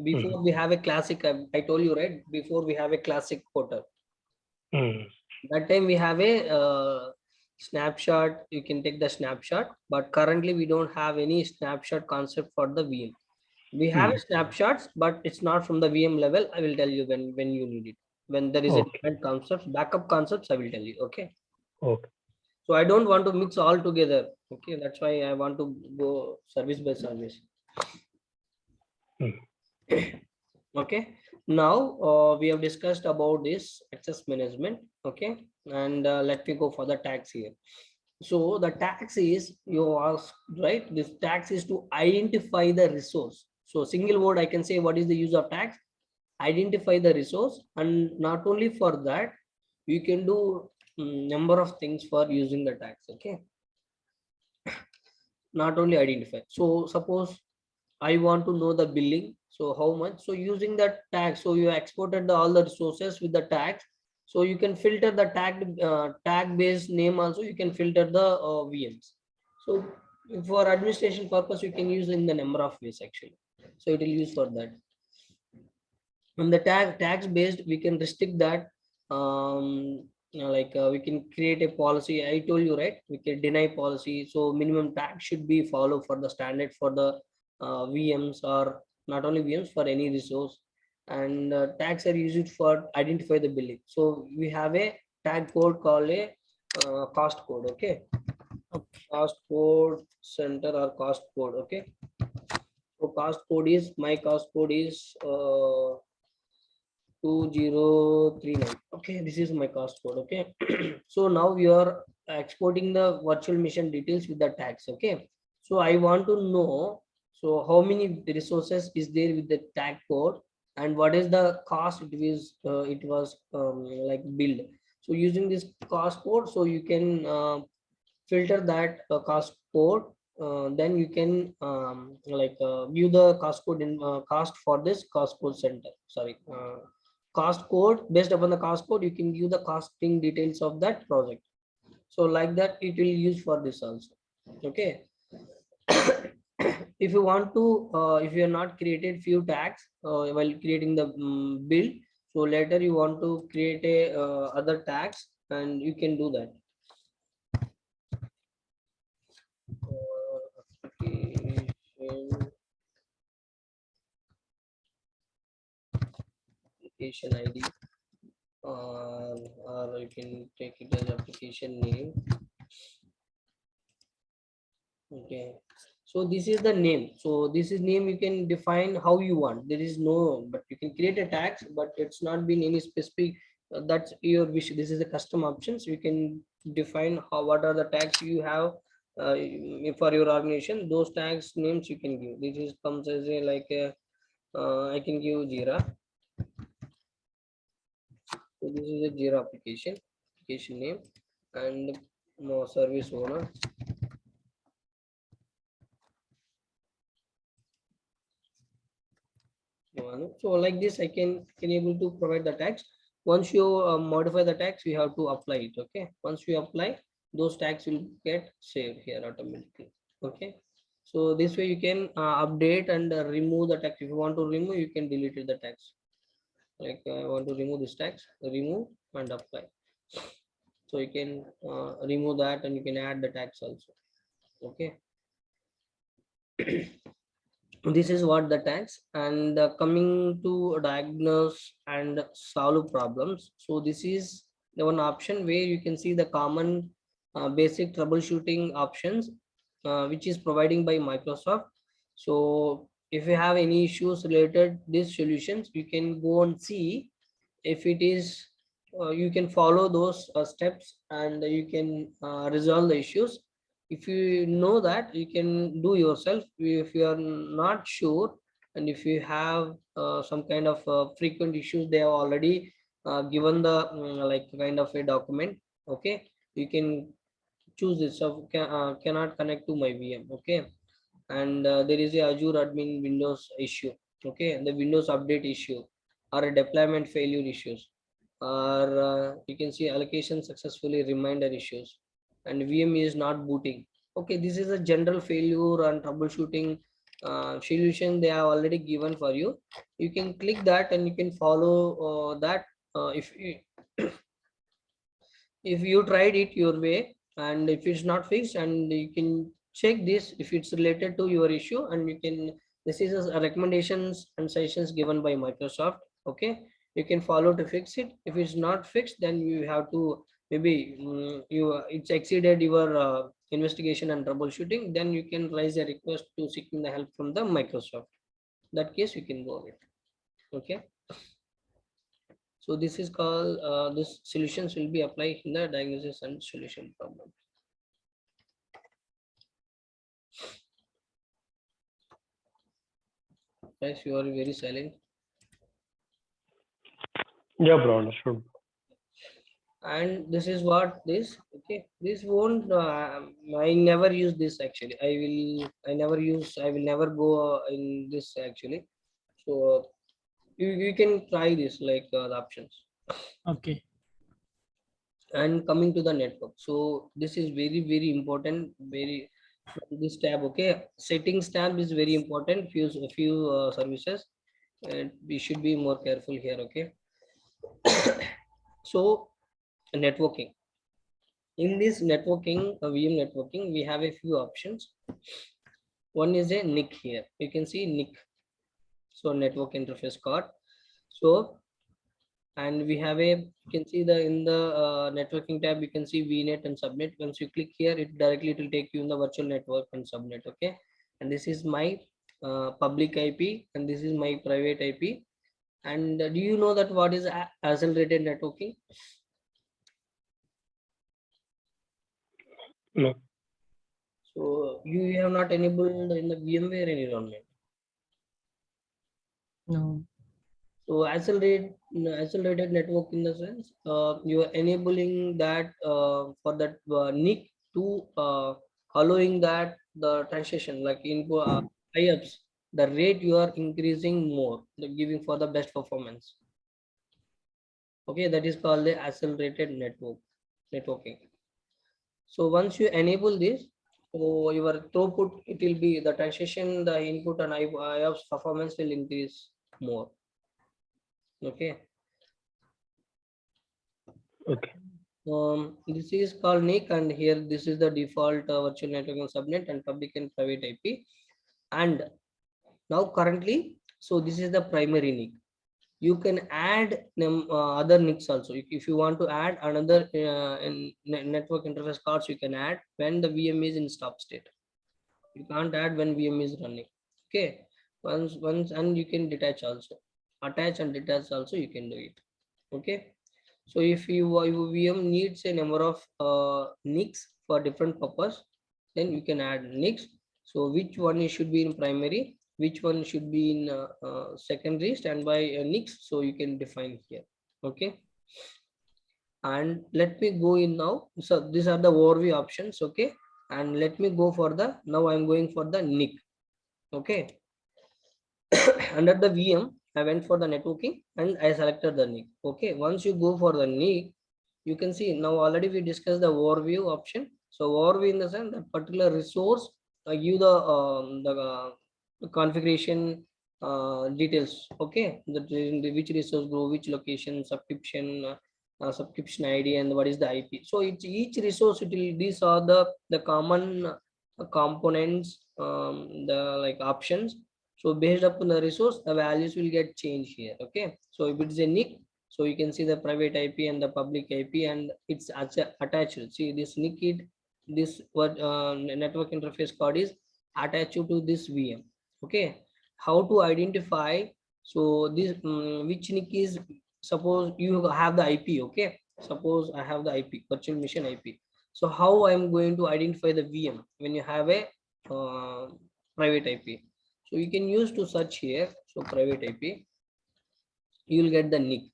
[SPEAKER 1] Before we have a classic, I told you, right? Before we have a classic portal. That time we have a snapshot. You can take the snapshot, but currently we don't have any snapshot concept for the VM. We have snapshots, but it's not from the VM level. I will tell you when you need it. When there is a different concepts, backup concepts, I will tell you. Okay.
[SPEAKER 3] Okay.
[SPEAKER 1] So I don't want to mix all together. Okay, that's why I want to go service by service. Okay. Now we have discussed about this access management. Okay, and let me go for the tags here. So the tags is, you ask, right? This tags is to identify the resource. So single word I can say what is the use of tags? Identify the resource, and not only for that, you can do number of things for using the tags. Okay, not only identify. So suppose I want to know the billing, so how much, so using that tag, so you exported all the resources with the tags, so you can filter the tag based name, also you can filter the VMs. So for administration purpose you can use in the number of ways actually, so it will use for that. On the tags based, we can restrict that. We can create a policy. I told you, right? We can deny policy. So minimum tag should be followed for the standard for the VMs, or not only VMs, for any resource. And tags are used for identify the billing. So we have a tag code called a cost code. Okay. Cost code center or cost code. Okay. So cost code is, my cost code is 2039. Okay, this is my cost code. Okay. So now we are exporting the virtual machine details with the tags. Okay, so I want to know, so how many resources is there with the tag code, and what is the cost it was like billed. So using this cost code, so you can filter that cost code. Then you can view the cost code in cost for this cost code center. Sorry, cost code, based upon the cost code you can view the costing details of that project. So like that it will use for this also. Okay. If you want to if you are not created few tags while creating the build, so later you want to create a other tags, and you can do that. Application ID, or you can take it as application name. Okay, so this is the name. So this is name, you can define how you want. There is no, but you can create a tags, but it's not been any specific. That's your wish. This is a custom options. You can define how, what are the tags you have for your organization. Those tags names you can give. This is comes as a like a I can give Jira. So this is a Jira application name, and no service owner. So like this, I can able to provide the tags. Once you modify the tags, you have to apply it. Okay, once you apply, those tags will get saved here automatically. Okay, so this way you can update and remove the tags. If you want to remove, you can delete the tags. Like I want to remove this tags, remove and apply. So you can remove that and you can add the tags also. Okay, this is what the tags. And coming to diagnose and solve problems, so this is the one option where you can see the common basic troubleshooting options, which is providing by Microsoft. So if you have any issues related these solutions, you can go and see if it is you can follow those steps and you can resolve the issues. If you know that, you can do yourself. If you are not sure, and if you have some kind of frequent issues, they have already given the like kind of a document. Okay, you can choose this. So cannot connect to my VM. Okay, and there is a Azure admin Windows issue. Okay, the Windows update issue, or a deployment failure issues, or you can see allocation successfully reminder issues, and VM is not booting. Okay, this is a general failure and troubleshooting solution they have already given for you. You can click that and you can follow that. If you tried it your way, and if it's not fixed, and you can check this if it's related to your issue, and you can, this is a recommendations and suggestions given by Microsoft. Okay, you can follow to fix it. If it's not fixed, then you have to, maybe you it's exceeded your investigation and troubleshooting, then you can raise a request to seeking the help from the Microsoft. That case you can go on it. Okay, so this is called this solutions will be applied in the diagnosis and solution problem. Guys, you are very silent.
[SPEAKER 3] Yeah, bro, understood.
[SPEAKER 1] And this is what this. Okay, this won't. I never use this actually. I never use. I will never go in this actually. So you can try this like the options.
[SPEAKER 2] Okay.
[SPEAKER 1] And coming to the network, so this is very important. Very this tab. Okay, settings tab is very important. Few services, and we should be more careful here. Okay, so networking. In this networking, VM networking, we have a few options. One is a NIC here. You can see NIC, so network interface card. So, and we have a, you can see the in the networking tab, you can see VNet and subnet. Once you click here, it will take you in the virtual network and subnet. Okay, and this is my public IP, and this is my private IP. And do you know that what is accelerated networking?
[SPEAKER 3] No.
[SPEAKER 1] So you have not enabled in the VMware environment.
[SPEAKER 2] No.
[SPEAKER 1] So accelerated network in the sense you are enabling that for that NIC to allowing that the transition like input IOPS, the rate you are increasing more, the giving for the best performance. Okay, that is called the accelerated networking. So once you enable this, so your throughput, it will be the transition, the input and IOPS performance will increase more. Okay.
[SPEAKER 3] Okay.
[SPEAKER 1] This is called NIC, and here this is the default virtual networking subnet and public and private IP. And now currently, so this is the primary NIC. You can add other NICs also. If you want to add another network interface cards, you can add when the VM is in stop state. You can't add when VM is running. Okay, once and you can detach also, attach and detach also you can do it. Okay, so if your VM needs a number of NICs for different purpose, then you can add NICs. So which one should be in primary, which one should be in secondary standby NICs, so you can define here. Okay, and let me go in now. So these are the overview options. Okay, and let me go for the, now I'm going for the NIC. Okay, under the VM, I went for the networking and I selected the NIC. Okay, once you go for the NIC, you can see now already we discussed the overview option. So overview in the sense that particular resource give the configuration details. Okay, which resource group, which location, subscription ID, and what is the IP. So each resource, these are the common components, the like options. So based upon the resource, the values will get changed here. Okay, so if it is a NIC, so you can see the private IP and the public IP, and it's attached. See this NIC it, this what network interface card is attached to this VM. Okay, how to identify? So this which NIC is, suppose you have the IP. Okay, suppose I have the IP, virtual machine IP. So how I'm going to identify the VM when you have a private IP? So you can use to search here. So private IP, you will get the NIC.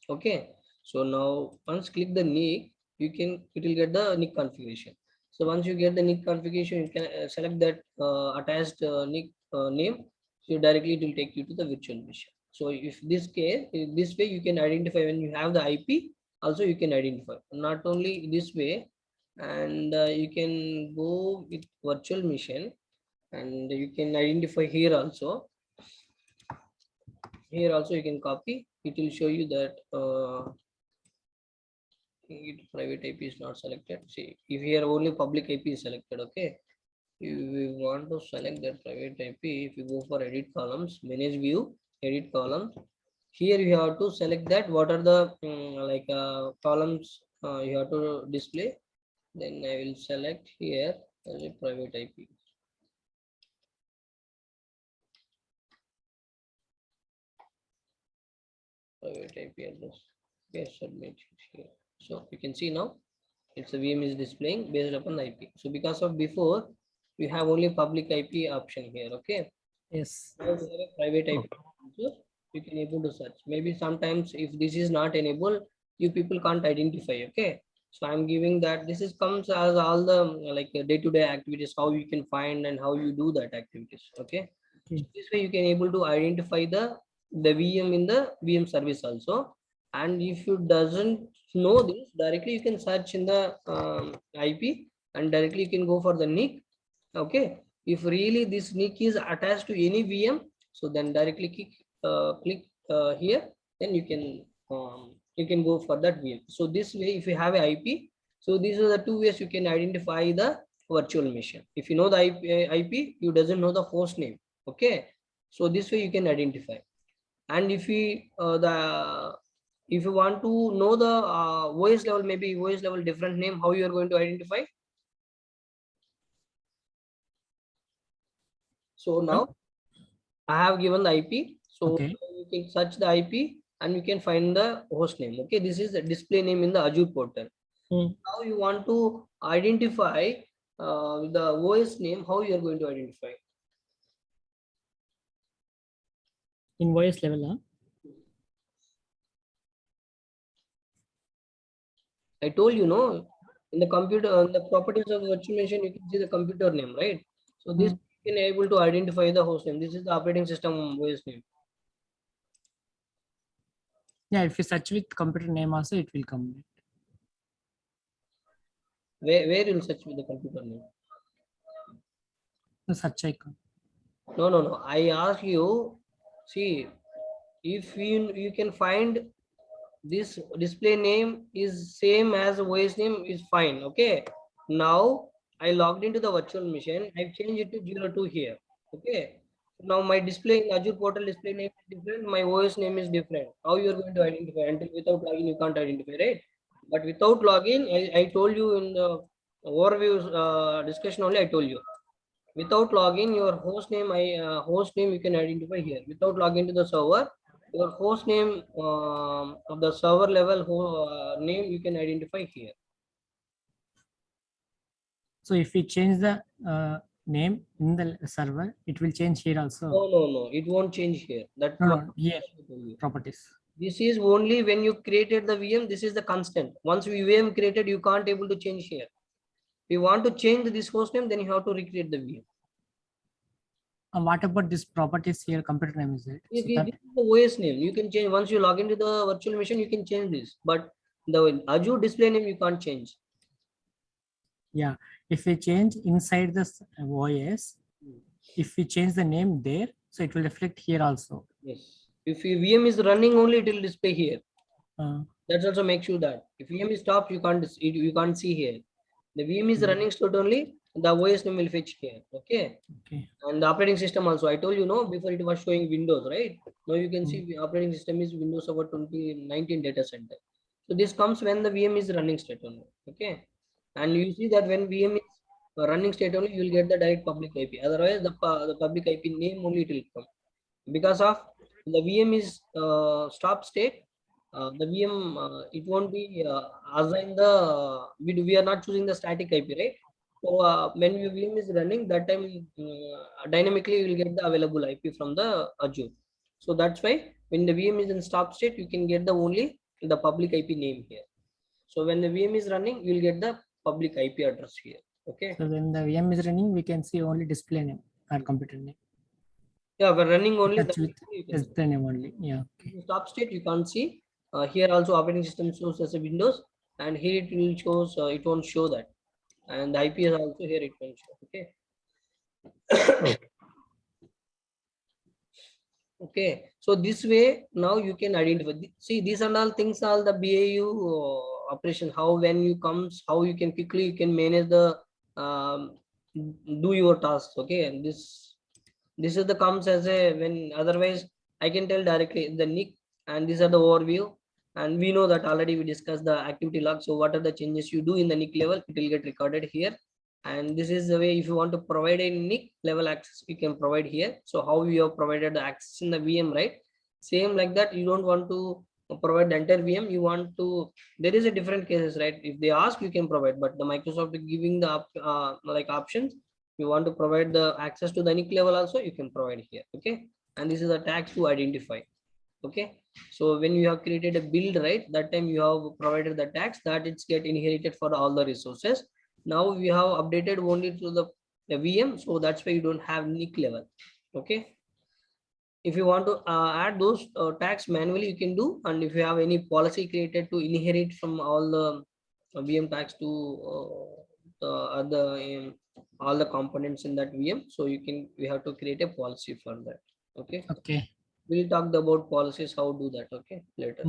[SPEAKER 1] Okay, so now once click the NIC, it will get the NIC configuration. So once you get the NIC configuration, you can select that attached NIC name. So directly it will take you to the virtual machine. So if this case, in this way you can identify when you have the IP. Also you can identify not only this way, and you can go with virtual machine, and you can identify here also. Here also you can copy. It will show you that. Private IP is not selected. See, if here only public IP is selected, okay. If we want to select that private IP, if you go for edit columns, manage view, edit columns, here you have to select that what are the columns you have to display. Then I will select here as a private IP. Private IP address. Yes, submit it here. So you can see now it's a VM is displaying based upon the IP. So because of before, we have only public IP option here. Okay.
[SPEAKER 2] Yes.
[SPEAKER 1] Now we have a private IP. So you can able to search. Maybe sometimes if this is not enabled, you people can't identify. Okay. So I'm giving that this is comes as all the like day-to-day activities, how you can find and how you do that activities. Okay. So
[SPEAKER 2] Okay.
[SPEAKER 1] this way you can able to identify the VM in the VM service also. And if you doesn't know this, directly you can search in the IP, and directly you can go for the NIC. Okay, if really this NIC is attached to any VM, so then directly click here, then you can go for that VM. So this way, if you have a IP, so these are the two ways you can identify the virtual machine. If you know the IP, you doesn't know the host name. Okay, so this way you can identify. And if you want to know the OS level, maybe OS level different name, how you are going to identify? So now I have given the IP. So
[SPEAKER 2] Okay.
[SPEAKER 1] you can search the IP and you can find the host name. Okay, this is the display name in the Azure portal. Now you want to identify the OS name, how you are going to identify?
[SPEAKER 2] In voice level, huh?
[SPEAKER 1] I told you, no, in the computer, the properties of the virtual machine, you can see the computer name, right? So this you can able to identify the host name. This is the operating system OS name.
[SPEAKER 2] Yeah, if you search with computer name also, it will come.
[SPEAKER 1] Where you'll search with the computer name?
[SPEAKER 2] The search icon.
[SPEAKER 1] No. I ask you, see, if you can find this display name is same as OS name is fine. Okay. Now I logged into the virtual machine. I've changed it to 02 here. Okay. Now my display in Azure portal display name is different. My OS name is different. How you are going to identify? Until without login, you can't identify, right? But without login, I told you in the overview discussion only. I told you without login, your host name you can identify here. Without login to the server, your host name of the server level name you can identify here.
[SPEAKER 2] So if we change the name in the server, it will change here also.
[SPEAKER 1] No. It won't change here. That's what
[SPEAKER 2] Here
[SPEAKER 1] I told you.
[SPEAKER 2] properties.
[SPEAKER 1] This is only when you created the VM. This is the constant. Once we VM created, you can't able to change here. If you want to change this host name, then you have to recreate the VM.
[SPEAKER 2] What about this properties here? Computer name is it? So
[SPEAKER 1] This
[SPEAKER 2] that,
[SPEAKER 1] is the OS name. You can change once you log into the virtual machine. You can change this, but the Azure display name you can't change.
[SPEAKER 2] yeah. If we change inside this OS, if we change the name there, so it will reflect here also.
[SPEAKER 1] Yes. If your VM is running only, it will display here.
[SPEAKER 2] Uh,
[SPEAKER 1] That's also make sure that if VM is stopped, you can't see here. The VM is running state only, the OS name will fetch here. Okay.
[SPEAKER 2] okay.
[SPEAKER 1] And the operating system also. I told you no before it was showing Windows, right? Now you can see the operating system is Windows Server 2019 data center. So this comes when the VM is running state only. Okay. And you see that when VM is running state only, you will get the direct public IP. Otherwise, the public IP name only it will come. Because of the VM is stop state, the VM it won't be assigned the we are not choosing the static IP, right? So when your VM is running, that time dynamically you will get the available IP from the Azure. So that's why when the VM is in stop state, you can get the only the public IP name here. So when the VM is running, you will get the public IP address here. Okay.
[SPEAKER 2] So when the VM is running, we can see only display name or computer name.
[SPEAKER 1] Yeah, we're running only
[SPEAKER 2] Touch
[SPEAKER 1] that.
[SPEAKER 2] with display name only. Yeah.
[SPEAKER 1] In stop state you can't see. Here also operating system shows as a Windows, and here it will shows it won't show that, and the IP is also here it won't show. Okay.
[SPEAKER 3] Okay.
[SPEAKER 1] Okay, so this way now you can identify. See, these are all things, all the BAU operation. How when you comes, how you can quickly you can manage the do your tasks. Okay, and this is the comes as a when otherwise I can tell directly the nick, and these are the overview, and we know that already we discussed the activity log. So what are the changes you do in the nick level, it will get recorded here. And this is the way if you want to provide a nick level access, you can provide here. So how you have provided the access in the VM, right? Same like that. You don't want to provide the entire VM. You want to, there is a different cases, right? If they ask, you can provide, but the Microsoft is giving the like options. You want to provide the access to the nick level also, you can provide here. Okay. And this is the tags to identify. Okay. So when you have created a build, right, that time you have provided the tags that it's get inherited for all the resources. Now we have updated only to the VM, so that's why you don't have nick level. Okay. If you want to add those tags manually, you can do. And if you have any policy created to inherit from all the VM tags to the other all the components in that VM, so we have to create a policy for that. Okay.
[SPEAKER 2] Okay.
[SPEAKER 1] We'll talk about policies, how do that. Okay, later.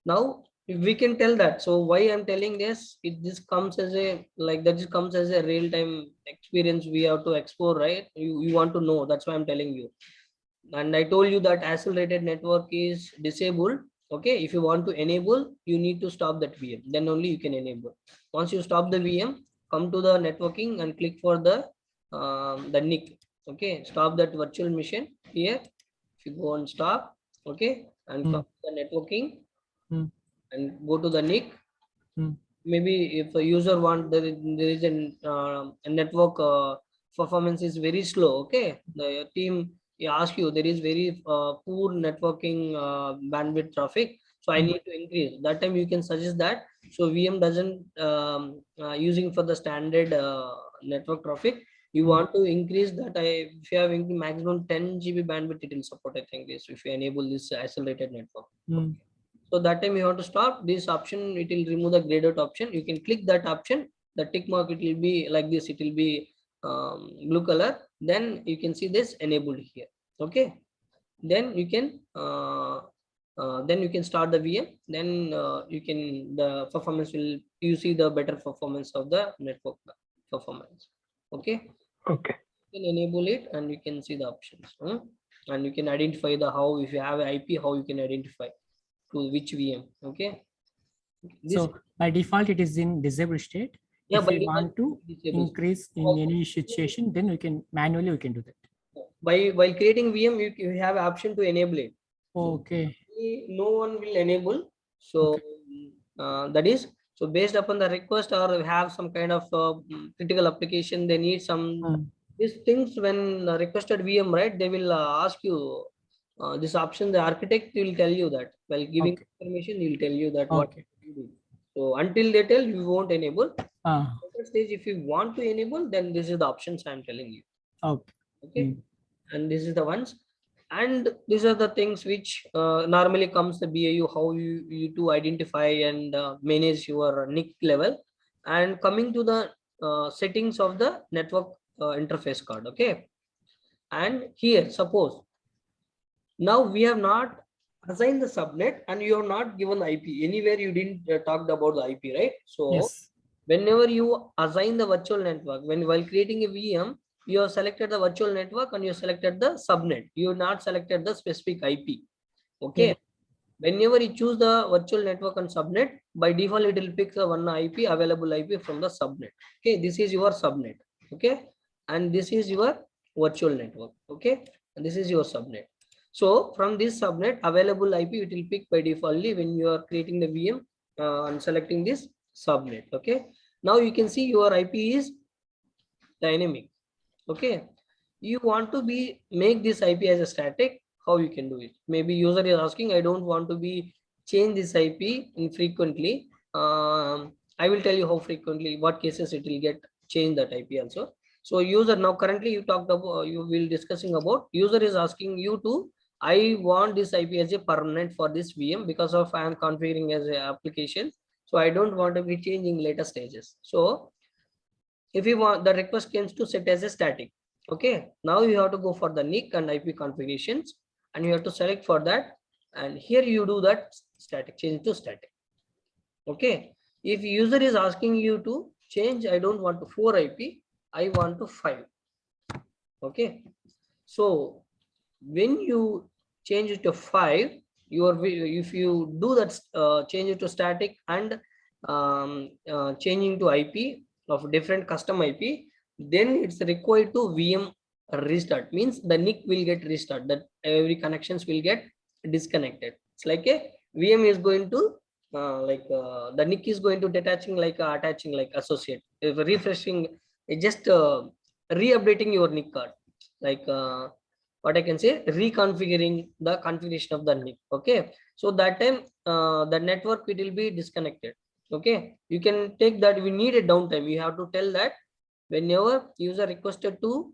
[SPEAKER 1] Now if we can tell that, so why I'm telling this, this comes as a like that, just comes as a real-time experience we have to explore, right? You want to know, that's why I'm telling you. And I told you that accelerated network is disabled. Okay, if you want to enable, you need to stop that VM, then only you can enable. Once you stop the VM, come to the networking and click for the NIC. Okay, stop that virtual machine here. If you go and stop, okay, and come to the networking and go to the NIC. Maybe if a user want, there is a network performance is very slow. Okay, the team ask you there is very poor networking bandwidth traffic, so I need to increase. That time you can suggest that. So VM doesn't using for the standard network traffic. You want to increase that. If you have maximum 10 GB bandwidth, it will support. I think this if you enable this accelerated network. Okay. So that time you have to stop this option. It will remove the grayed out option. You can click that option. The tick mark, it will be like this. It will be blue color. Then you can see this enabled here. Okay. Then you can start the VM. Then you can the performance will, you see the better performance of the network performance. Okay.
[SPEAKER 3] Okay.
[SPEAKER 1] You can enable it and you can see the options. And you can identify the how, if you have an IP, how you can identify to which VM. Okay.
[SPEAKER 2] So by default, it is in disabled state.
[SPEAKER 1] Yeah,
[SPEAKER 2] if we want to increase in any situation, then we can manually do that.
[SPEAKER 1] While creating VM, you have option to enable it.
[SPEAKER 2] Okay.
[SPEAKER 1] No one will enable. So that is, so based upon the request or have some kind of critical application, they need some these things when requested VM, right? They will ask you this option. The architect will tell you that while giving information, he will tell you that what you do. So until they tell, you won't enable. Stage, if you want to enable, then this is the options I'm telling you.
[SPEAKER 2] Okay.
[SPEAKER 1] Okay. and this is the ones, and these are the things which normally comes the BAU, how you to identify and manage your NIC level. And coming to the settings of the network interface card. Okay, and here suppose now we have not assigned the subnet and you have not given the IP anywhere, you didn't talked about the IP, right? So
[SPEAKER 2] Yes.
[SPEAKER 1] whenever you assign the virtual network, while creating a VM, you have selected the virtual network and you selected the subnet, you have not selected the specific IP. Okay,
[SPEAKER 2] Yeah.
[SPEAKER 1] whenever you choose the virtual network and subnet, by default it will pick the one IP, available IP from the subnet. Okay, this is your subnet. Okay, and this is your virtual network. Okay, and this is your subnet. So from this subnet available IP, it will pick by defaultly when you are creating the VM and selecting this subnet. Okay, now you can see your IP is dynamic. Okay, you want to be make this IP as a static, how you can do it? Maybe user is asking, I don't want to be change this IP infrequently. I will tell you how frequently, what cases it will get change that IP also. So user, now currently you talked about, you will discussing about, user is asking you to, I want this IP as a permanent for this VM because of I am configuring as a application, so I don't want to be changing later stages. So if you want, the request comes to set as a static. Okay, now you have to go for the NIC and IP configurations and you have to select for that, and here you do that static, change to static. Okay, if user is asking you to change, I don't want to 4 IP, I want to 5. Okay, so when you change it to 5, if you do that change it to static and changing to IP of different custom IP, then it's required to VM restart, means the NIC will get restart, that every connections will get disconnected. It's like a VM is going to the NIC is going to detaching like attaching like associate, if refreshing, just re-updating your NIC card, like what I can say, reconfiguring the configuration of the NIC. Okay, so that time the network, it will be disconnected. Okay, you can take that, we need a downtime, you have to tell that whenever user requested to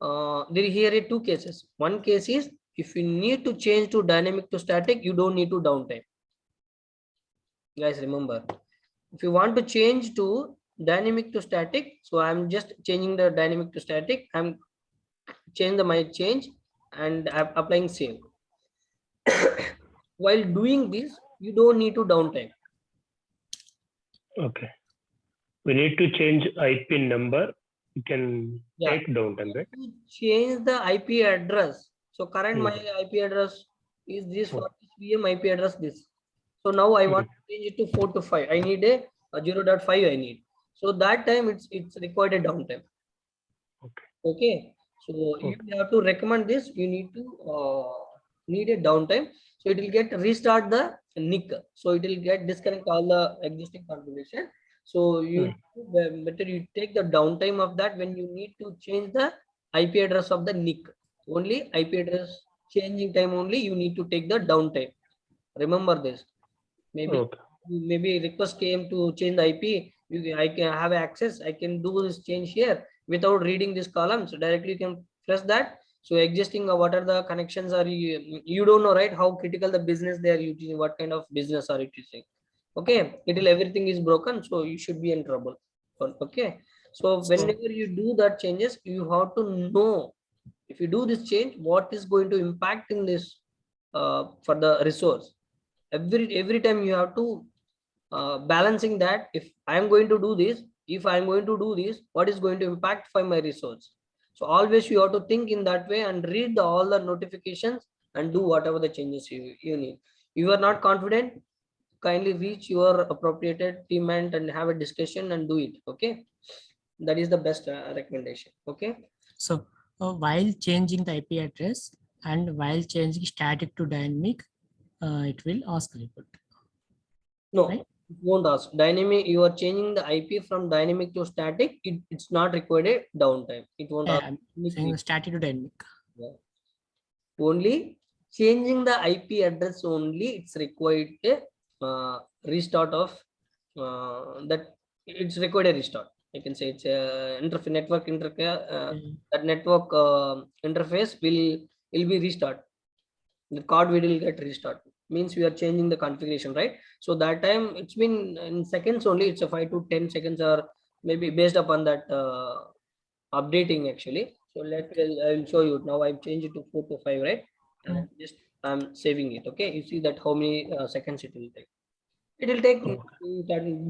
[SPEAKER 1] there here are two cases. One case is if you need to change to dynamic to static, you don't need to downtime. Guys, remember, if you want to change to dynamic to static, so I'm just changing the dynamic to static, I'm change the my change and I'm applying save. While doing this, you don't need to downtime.
[SPEAKER 3] Okay. We need to change IP number. You can take downtime, right?
[SPEAKER 1] To change the IP address. So current my IP address is this for this VM IP address this. So now I want to change it to 4 to 5. I need a 0.5 I need. So that time it's required a downtime.
[SPEAKER 3] Okay.
[SPEAKER 1] Okay. So you have to recommend this. You need to need a downtime. So it will get restart the NIC. So it will get disconnect all the existing configuration. So you better you take the downtime of that when you need to change the IP address of the NIC. Only IP address changing time only you need to take the downtime. Remember this. Maybe request came to change the IP. I can have access. I can do this change here without reading this column. So directly you can press that. So existing what are the connections are you don't know, right? How critical the business they are using, what kind of business are you using. Okay, until everything is broken, so you should be in trouble. Okay, so whenever you do that changes, you have to know if you do this change, what is going to impact in this for the resource. Every time you have to balancing that, if I am going to do this, if I am going to do this, what is going to impact for my resource. So always you have to think in that way and read all the notifications and do whatever the changes you need. You are not confident, kindly reach your appropriated team and have a discussion and do it. Okay, that is the best recommendation. Okay,
[SPEAKER 2] so while changing the IP address and while changing static to dynamic, it will ask report.
[SPEAKER 1] no,
[SPEAKER 2] right?
[SPEAKER 1] it won't ask. Dynamic, you are changing the IP from dynamic to static, it's not required a downtime. It won't ask.
[SPEAKER 2] I'm saying the static to dynamic.
[SPEAKER 1] Yeah. Only changing the IP address only, it's required a restart of that, it's required a restart. I can say it's a network that network interface will be restart. The card will get restart. Means we are changing the configuration, right? So that time it's been in seconds only. It's a 5 to 10 seconds, or maybe based upon that updating actually. So I'll show you now. I've changed it to 4 to 5, right? And I'm saving it. Okay, you see that how many seconds it will take. It will take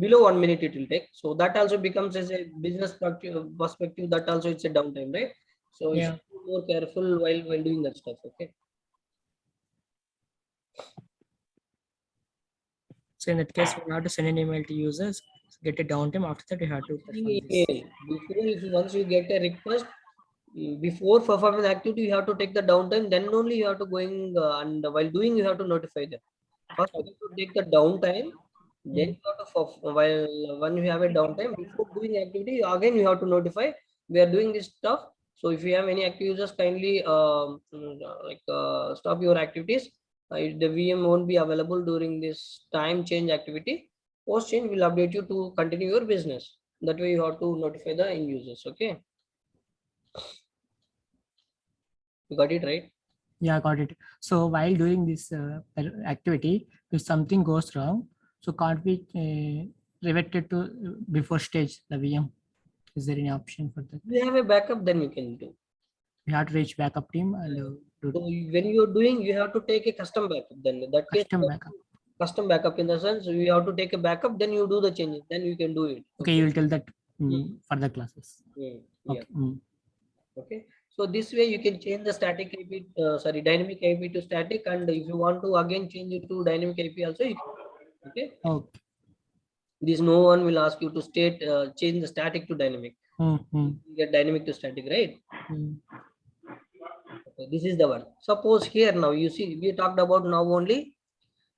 [SPEAKER 1] below 1 minute. It will take. So that also becomes as a business perspective. That also it's a downtime, right? So you should be more careful while doing that stuff. Okay.
[SPEAKER 2] So in that case, we have to send an email to users, get a downtime. After that, you have to perform this.
[SPEAKER 1] Before, once you get a request, before performing the activity, you have to take the downtime. Then only you have to going and while doing, you have to notify them. First, you have to take the downtime. Then you have to while when you have a downtime before doing activity, again you have to notify we are doing this stuff. So if you have any active users, kindly stop your activities. The VM won't be available during this time change activity. Post change will update you to continue your business. That way you have to notify the end users. Okay, you got it right?
[SPEAKER 2] Yeah, got it. So while doing this activity, if something goes wrong, so can't we revert it to before stage the VM? Is there any option for that?
[SPEAKER 1] If you have a backup, then you can do.
[SPEAKER 2] We have to reach backup team and do
[SPEAKER 1] So when you're doing, you have to take a custom backup. Then in that case, custom backup in the sense you have to take a backup. Then you do the changes. Then you can do it.
[SPEAKER 2] Okay, you will tell that for the classes.
[SPEAKER 1] Yeah.
[SPEAKER 2] Okay.
[SPEAKER 1] Okay. So this way you can change the static IP, dynamic IP to static, and if you want to again change it to dynamic IP also, you can. Okay.
[SPEAKER 2] Okay.
[SPEAKER 1] This no one will ask you to change the static to dynamic. You get dynamic to static, right? Okay, this is the one. Suppose here now you see we talked about now only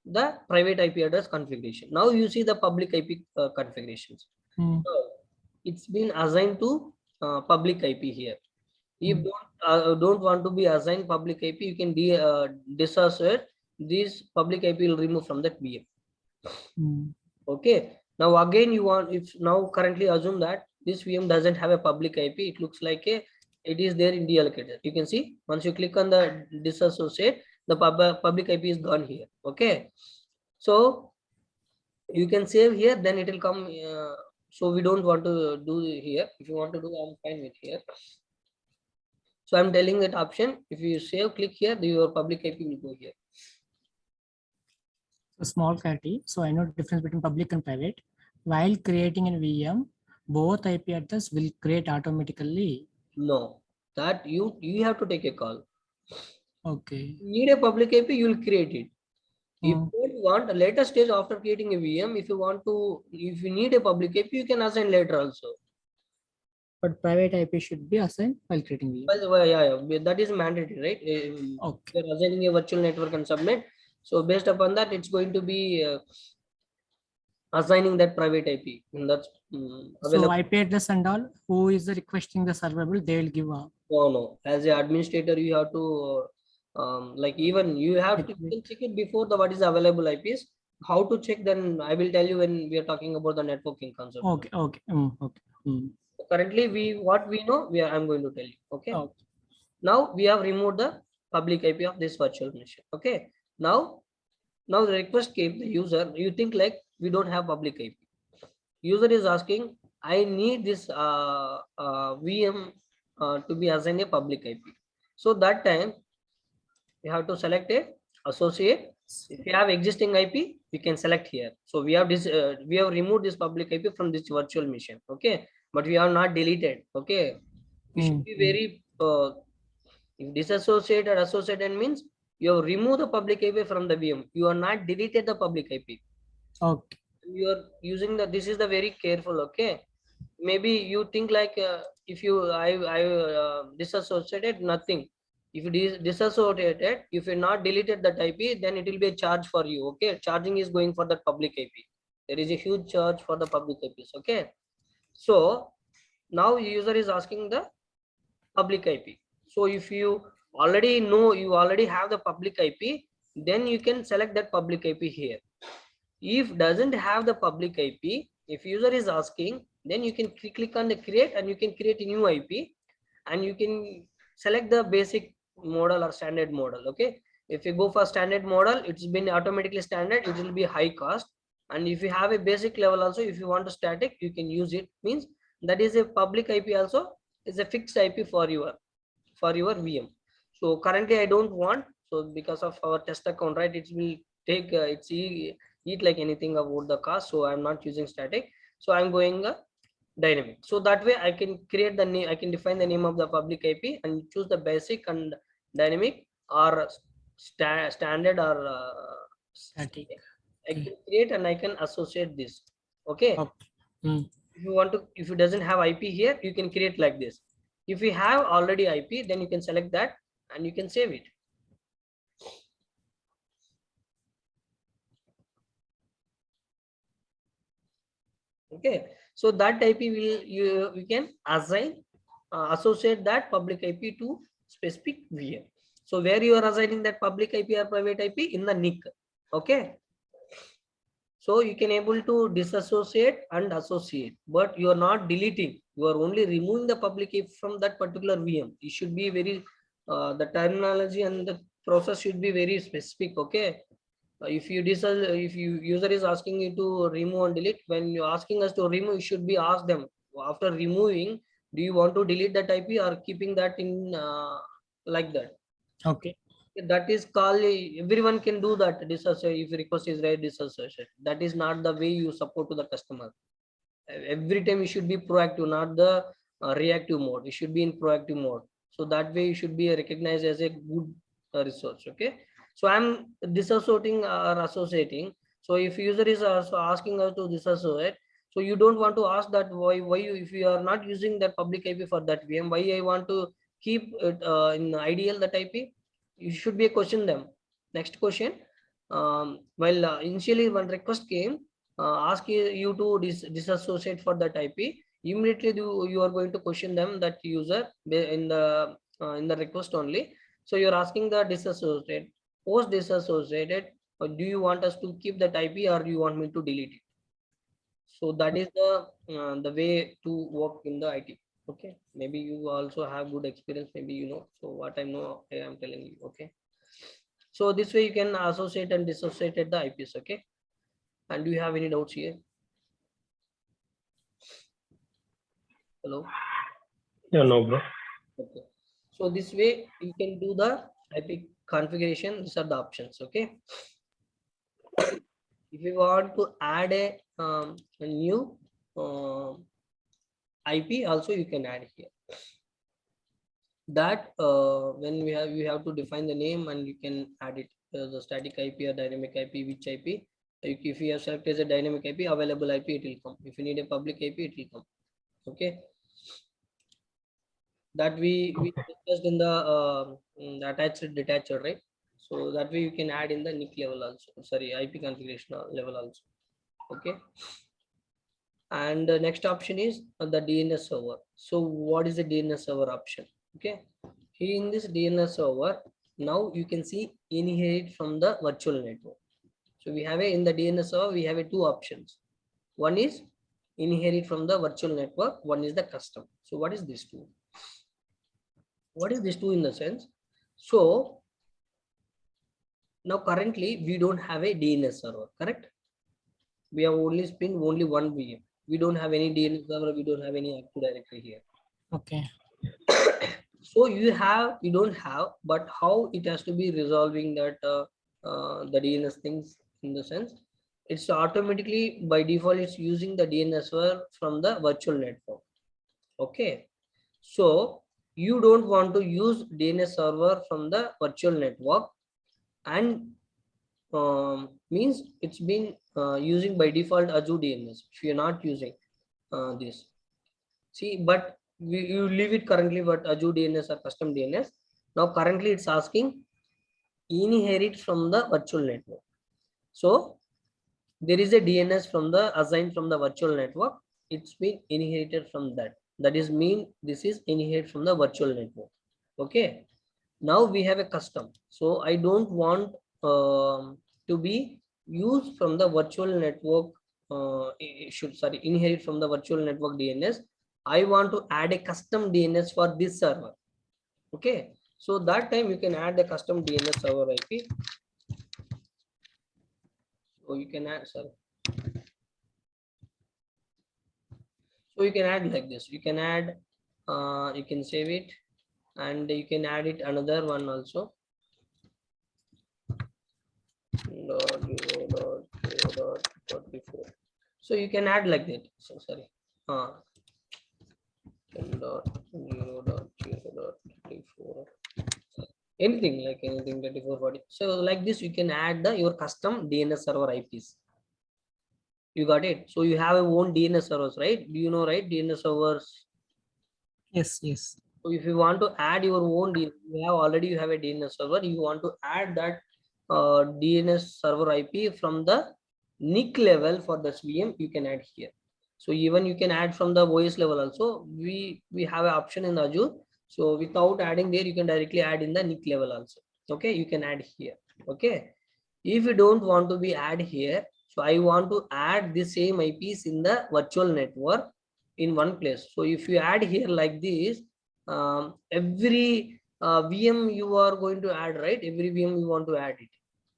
[SPEAKER 1] the private IP address configuration. Now you see the public IP configurations. So it's been assigned to public IP here. If don't want to be assigned public IP, you can disassociate this public IP will remove from that VM. Okay. Now again you want, if now currently assume that this VM doesn't have a public IP, it looks like it is there in deallocated. You can see once you click on the disassociate, the public IP is gone here. Okay. So you can save here, then it will come. So we don't want to do here. If you want to do, I'm fine with here. So I'm telling that option. If you save, click here, your public IP will go here.
[SPEAKER 2] So small clarity. So I know the difference between public and private. While creating a VM, both IP address will create automatically.
[SPEAKER 1] No, that you have to take a call.
[SPEAKER 2] Okay.
[SPEAKER 1] You need a public IP, you will create it. If you want a later stage after creating a VM, if you need a public IP, you can assign later also.
[SPEAKER 2] But private IP should be assigned while creating VM.
[SPEAKER 1] Well, yeah, that is mandatory, right? Okay. You're assigning a virtual network and subnet. So based upon that, it's going to be assigning that private IP. And that's
[SPEAKER 2] so IP address and all, who is requesting the servable, they will give a.
[SPEAKER 1] No. As an administrator, you have to even you have to check it before what is available IPs. How to check? Then I will tell you when we are talking about the networking concept.
[SPEAKER 2] Okay.
[SPEAKER 1] So currently, what we know, I'm going to tell you. Okay. Now we have removed the public IP of this virtual machine. Okay. Now the request came the user. You think like we don't have public IP. User is asking, I need this VM to be assigned a public IP. So that time you have to select a associate. If you have existing IP, we can select here. So we have this. We have removed this public IP from this virtual machine. Okay, but we have not deleted. Okay, you should be very. If disassociated associated means you have removed the public IP from the VM. You are not deleted the public IP.
[SPEAKER 2] Okay.
[SPEAKER 1] You are using the. This is the very careful. Okay, maybe you think like if you I disassociated nothing. If you disassociated, if you not deleted that IP, then it will be a charge for you. Okay, charging is going for the public IP. There is a huge charge for the public IPs. Okay, so now user is asking the public IP. So if you already know, you already have the public IP, then you can select that public IP here. If doesn't have the public IP, if user is asking, Then you can click on the create, and you can create a new IP, and you can select the basic model or standard model. Okay, if you go for standard model, it's been automatically standard, it will be high cost. And if you have a basic level also, if you want to static, you can use it. Means that is a public IP also, is a fixed IP for your VM. So currently I don't want, so because of our test account, right, it will take eat like anything about the cost, so I'm not using static, so I'm going dynamic. So that way I can create the name, I can define the name of the public IP and choose the basic and dynamic or standard or
[SPEAKER 2] Static.
[SPEAKER 1] I
[SPEAKER 2] Okay.
[SPEAKER 1] can create and I can associate this. Okay,
[SPEAKER 2] Okay. Hmm.
[SPEAKER 1] if you want to, if it doesn't have IP here, you can create like this. If you have already IP, then you can select that and you can save it. Okay, so that IP will you can assign associate that public IP to specific VM. So where you are assigning that public IP or private IP? In the NIC. Okay, so you can able to disassociate and associate, but you are not deleting, you are only removing the public IP from that particular VM. It should be very the terminology and the process should be very specific. Okay, if you if you user is asking you to remove and delete, when you're asking us to remove, you should be ask them after removing, do you want to delete that IP or keeping that in like that.
[SPEAKER 2] Okay.
[SPEAKER 1] That is called, everyone can do that disassociate. If request is right, disassociate, that is not the way you support to the customer. Every time you should be proactive, not the reactive mode. You should be in proactive mode, so that way you should be recognized as a good resource. Okay, so I'm disassociating or associating. So if user is also asking us to disassociate, so you don't want to ask that why you, if you are not using that public IP for that VM, why I want to keep it in ideal that IP. You should be a question them. Next question, while initially when request came, ask you to disassociate for that IP, immediately you are going to question them that user in the request only. So you're asking the disassociate, post disassociated, or do you want us to keep that IP or you want me to delete it? So that is the way to work in the IT. Okay, maybe you also have good experience, maybe you know. So what I know, I am telling you. Okay, so this way you can associate and dissociate the IPs. Okay, and do you have any doubts here? Hello.
[SPEAKER 3] Yeah, no, bro.
[SPEAKER 1] Okay, so this way you can do the IP configuration. These are the options. Okay, if you want to add a new IP, also you can add here. That when we have to define the name and you can add it, the static IP or dynamic IP, which IP. If you have selected as a dynamic IP, available IP, it will come. If you need a public IP, it will come. Okay, that we discussed in the attached detached, right? So that way you can add in the NIC level also, sorry, IP configuration level also. Okay, and the next option is the DNS server. So what is the DNS server option? Okay, here in this DNS server, now you can see inherit from the virtual network. So we have in the DNS server, we have two options. One is inherit from the virtual network, one is the custom. So what is this two? What is this two in the sense? So now currently we don't have a DNS server, correct? We have only spin only one VM. We don't have any DNS server, we don't have any Active Directory here.
[SPEAKER 2] Okay.
[SPEAKER 1] So you don't have, but how it has to be resolving that the DNS things, in the sense it's automatically by default it's using the DNS server from the virtual network. Okay, so you don't want to use DNS server from the virtual network, and means it's been using by default Azure DNS. If you're not using this, see, but you leave it currently, but Azure DNS or custom DNS. Now currently it's asking inherit from the virtual network. So there is a DNS from the assigned from the virtual network. It's been inherited from that. That is mean this is inherited from the virtual network. Okay. Now we have a custom. So I don't want to be used from the virtual network inherit from the virtual network DNS. I want to add a custom DNS for this server. Okay, so that time you can add the custom DNS server IP. So you can add, sorry. So you can add like this. You can add, you can save it, and you can add it another one also. .0.0.44. So you can add like that. So sorry. 10.0.0.34. Anything like anything 3440. So like this, you can add your custom DNS server IPs. You got it. So you have your own DNS servers, right? Do you know, right? DNS servers.
[SPEAKER 2] Yes, yes.
[SPEAKER 1] So if you want to add your own DNS, you have a DNS server. You want to add that DNS server IP from the NIC level for the VM, you can add here. So even you can add from the OS level also. We have an option in Azure. So without adding there, you can directly add in the NIC level also. Okay, you can add here. Okay, if you don't want to be add here, so I want to add the same IPs in the virtual network in one place. So if you add here like this, every VM you are going to add, right? Every VM you want to add it.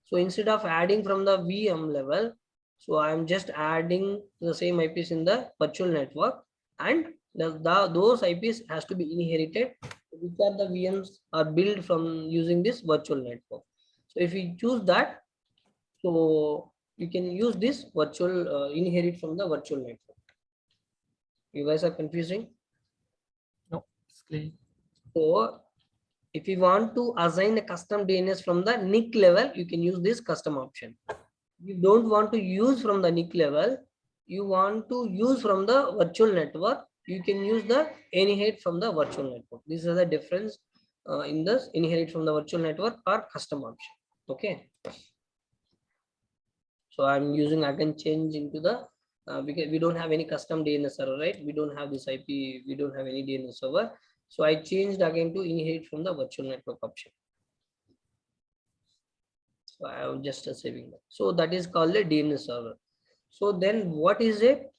[SPEAKER 1] So instead of adding from the VM level, so I'm just adding the same IPs in the virtual network, and those IPs has to be inherited, which are the VMs are built from using this virtual network. So if you choose that, so you can use this virtual inherit from the virtual network. You guys are confusing?
[SPEAKER 2] No, it's clear.
[SPEAKER 1] So if you want to assign a custom DNS from the NIC level, you can use this custom option. You don't want to use from the NIC level, you want to use from the virtual network, you can use the inherit from the virtual network. This is the difference in this inherit from the virtual network or custom option. Okay, so I'm using again change into the because we don't have any custom DNS server, right? We don't have this IP, we don't have any DNS server. So I changed again to inherit from the virtual network option. So I am just saving that. So that is called a DNS server. So then what is a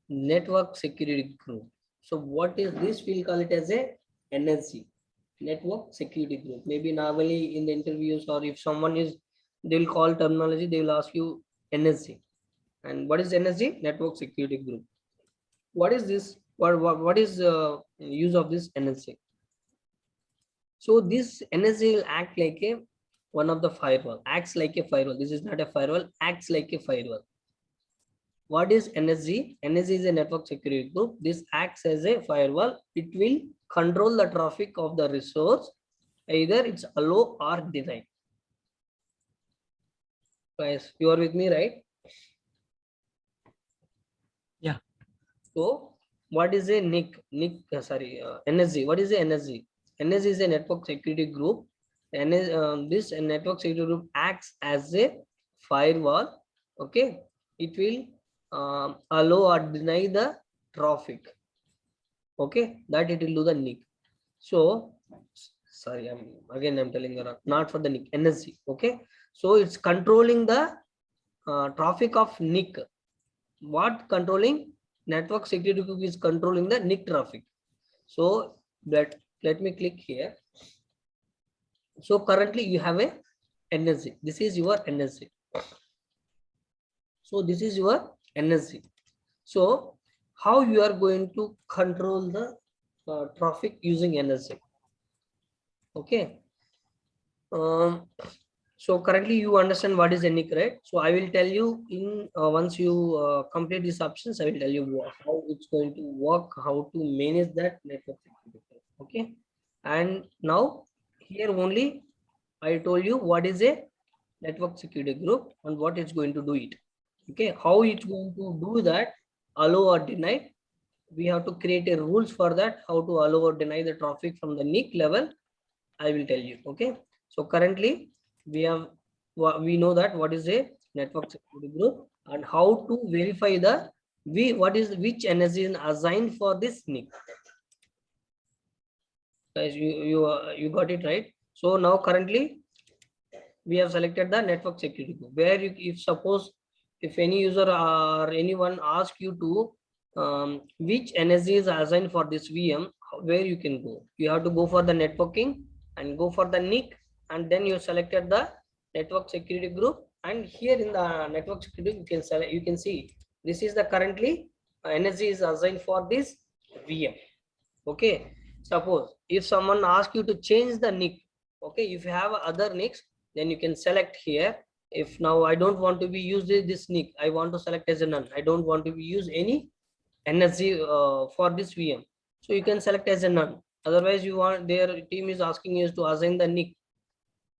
[SPEAKER 1] network security group? So what is this? We'll call it as a NSG, network security group. Maybe normally in the interviews, or if someone is, they'll call terminology, they will ask you NSG. And what is NSG? Network security group. What is this? What is use of this NSG? So this NSG will act like a one of the firewall, acts like a firewall. This is not a firewall, acts like a firewall. What is NSG? NSG is a network security group. This acts as a firewall. It will control the traffic of the resource. Either it's allow or deny. Guys, you are with me, right?
[SPEAKER 2] Yeah.
[SPEAKER 1] So what is a NSG? What is a NSG? NSG is a network security group. And this network security group acts as a firewall. Okay, it will allow or deny the traffic. Okay, that it will do the NIC. So sorry, I'm telling you not for the NIC, NSG. Okay, so it's controlling the traffic of NIC. What controlling? Network security group is controlling the NIC traffic. So let me click here. So currently you have a NSG. This is your NSG. So this is your NSG. So how you are going to control the traffic using NSG? Okay. So currently you understand what is NIC, right? So I will tell you in once you complete these options, I will tell you how it's going to work, how to manage that network security. Okay. And now here only I told you what is a network security group and what it's going to do it. Okay, how it's going to do that, allow or deny. We have to create a rules for that, how to allow or deny the traffic from the NIC level. I will tell you. Okay, so currently we know that what is a network security group and how to verify the which NSG is assigned for this NIC. Guys, you got it right. So now currently we have selected the network security group, where if suppose if any user or anyone ask you to which NSG is assigned for this VM, where you can go? You have to go for the networking and go for the NIC, and then you selected the network security group. And here in the network security, you can select, you can see this is the currently NSG is assigned for this VM. Okay, suppose if someone asks you to change the NIC, okay, if you have other NICs, then you can select here. If now I don't want to be used this NIC, I want to select as a none. I don't want to be use any NSG for this VM, so you can select as a none. Otherwise, you want, their team is asking you to assign the NIC.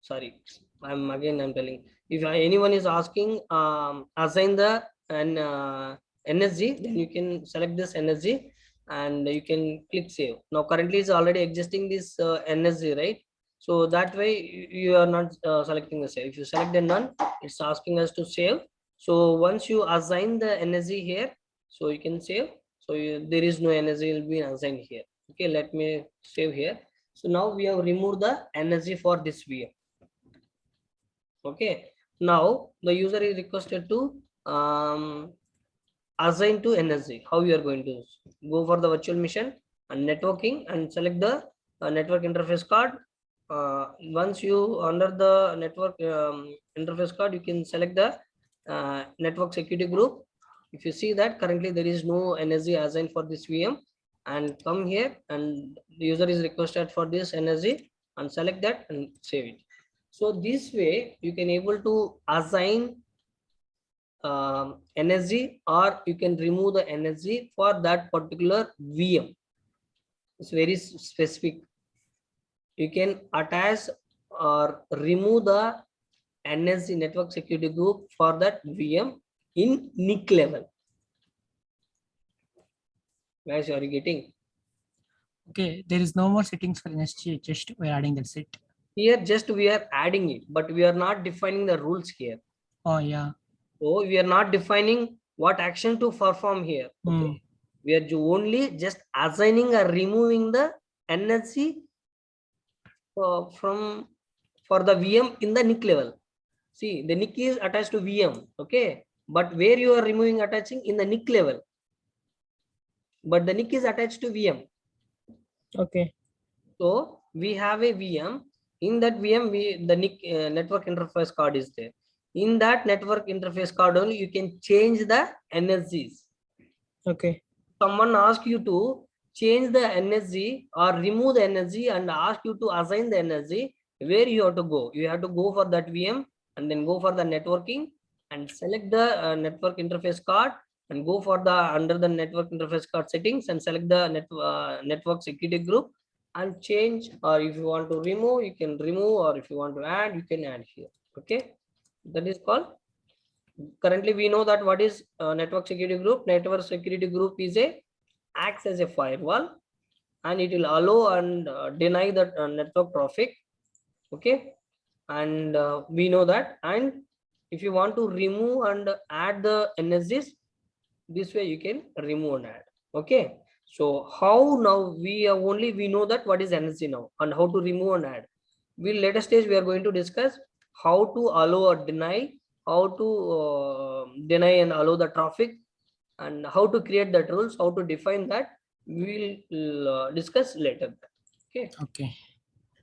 [SPEAKER 1] Sorry, I'm telling, if anyone is asking assign the NSG, then you can select this NSG and you can click save. Now currently is already existing this NSG, right? So that way you are not selecting the save. If you select the none, it's asking us to save. So once you assign the NSG here, so you can save. So there is no NSG will be assigned here. Okay, let me save here. So now we have removed the NSG for this VM. Okay, now the user is requested to assign to NSG. How you are going to go for the virtual machine and networking and select the network interface card. Once you under the network interface card, you can select the network security group. If you see that currently there is no NSG assigned for this VM, and come here and the user is requested for this NSG and select that and save it. So this way you can able to assign NSG, or you can remove the NSG for that particular VM. It's very specific. You can attach or remove the NSG network security group for that VM in NIC level. Guys, are you getting?
[SPEAKER 2] Okay, there is no more settings for NSG, just we're adding that set.
[SPEAKER 1] Here just we are adding it, but we are not defining the rules here.
[SPEAKER 2] Oh yeah.
[SPEAKER 1] So we are not defining what action to perform here. Okay. We are only just assigning or removing the NSG from for the VM in the NIC level. See, the NIC is attached to VM. Okay, but where you are removing attaching in the NIC level, but the NIC is attached to VM.
[SPEAKER 4] Okay.
[SPEAKER 1] So we have a VM. In that VM, the NIC network interface card is there. In that network interface card only, you can change the NSGs.
[SPEAKER 4] Okay.
[SPEAKER 1] Someone asks you to change the NSG or remove the NSG and ask you to assign the NSG, where you have to go? You have to go for that VM and then go for the networking and select the network interface card and go for the under the network interface card settings and select the network security group and change, or if you want to remove, you can remove, or if you want to add, you can add here. Okay, that is called. Currently we know that what is network security group. Network security group is a acts as a firewall and it will allow and deny the network traffic. Okay, and we know that. And if you want to remove and add the NSGs, this way you can remove and add. Okay, so how now we know that what is NSG now and how to remove and add. We'll later stage we are going to discuss how to allow or deny, how to deny and allow the traffic, and how to create that rules, how to define that. We will discuss later. Okay.
[SPEAKER 2] Okay.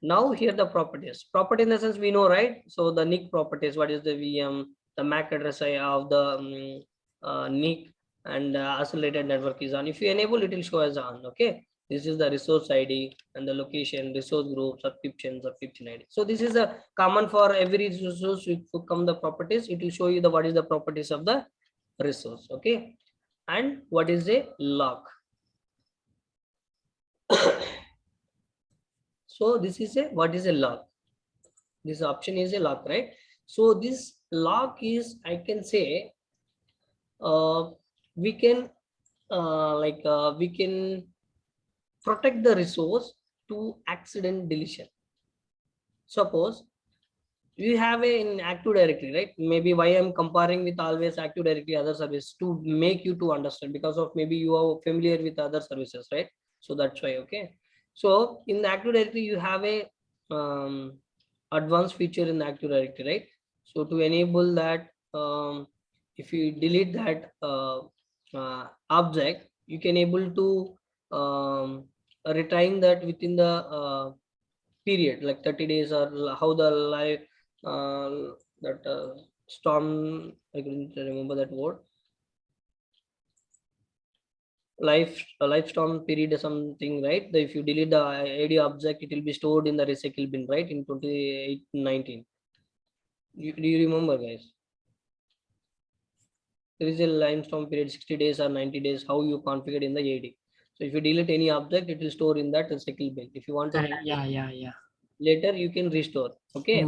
[SPEAKER 1] Now here the properties. Property in the sense we know, right? So the NIC properties, what is the VM, the MAC address of the NIC, and isolated network is on. If you enable, it will show as on. Okay. This is the resource ID and the location, resource group, subscription ID. So this is a common for every resource. You come the properties, it will show you the what is the properties of the resource. Okay, and what is a log. So this is a what is a log. This option is a log, right? So this log is, I can say, we can we can protect the resource to accident deletion. Suppose you have an active directory, right? Maybe why I'm comparing with always active directory other service, to make you to understand, because of maybe you are familiar with other services, right? So that's why. Okay, so in the active directory you have a advanced feature in the active directory, right? So to enable that, if you delete that object, you can able to retain that within the period, like 30 days, or how the live uh, that storm, I couldn't remember that word, life storm period or something, right? If you delete the AD object, it will be stored in the recycle bin, right, in 2019. Do you remember, guys? There is a limestone period, 60 days or 90 days, how you configure in the AD. So if you delete any object, it will store in that recycle bin. If you want to
[SPEAKER 2] Correct. Yeah.
[SPEAKER 1] later, you can restore. Okay.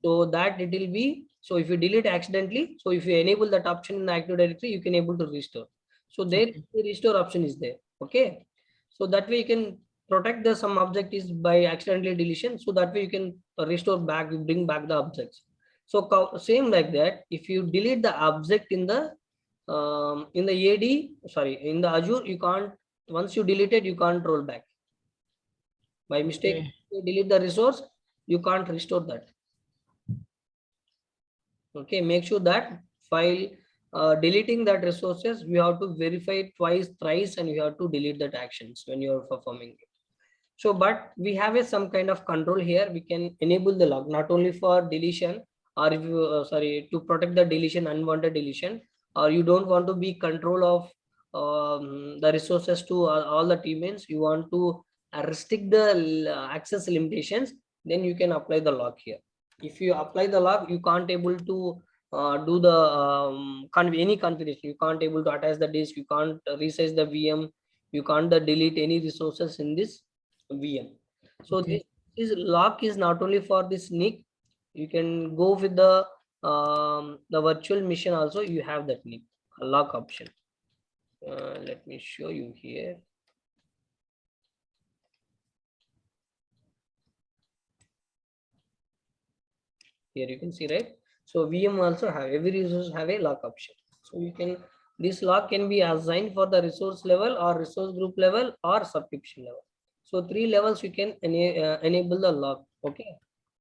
[SPEAKER 1] So that it will be, so if you delete accidentally, so if you enable that option in the active directory, you can able to restore. So there the restore option is there. Okay. So that way you can protect the some object is by accidentally deletion. So that way you can restore back, you bring back the objects. So same like that, if you delete the object in the AD, sorry, in the Azure, you can't, once you delete it, you can't roll back. By mistake, you delete the resource, you can't restore that. Okay, make sure that file deleting that resources, we have to verify it twice, thrice, and you have to delete that actions when you are performing it. So, but we have some kind of control here. We can enable the log not only for deletion, or if you sorry, to protect the deletion, unwanted deletion, or you don't want to be control of the resources to all the teammates. You want to restrict the access limitations. Then you can apply the log here. If you apply the log, you can't able to do the any configuration. You can't able to attach the disk. You can't resize the VM. You can't delete any resources in this VM. So this is lock is not only for this NIC. You can go with the virtual machine also. You have that NIC lock option. Let me show you here. Here you can see, right? So VM also have, every resource have a lock option. So you can, this lock can be assigned for the resource level or resource group level or subscription level. So 3 levels you can enable the lock. Okay.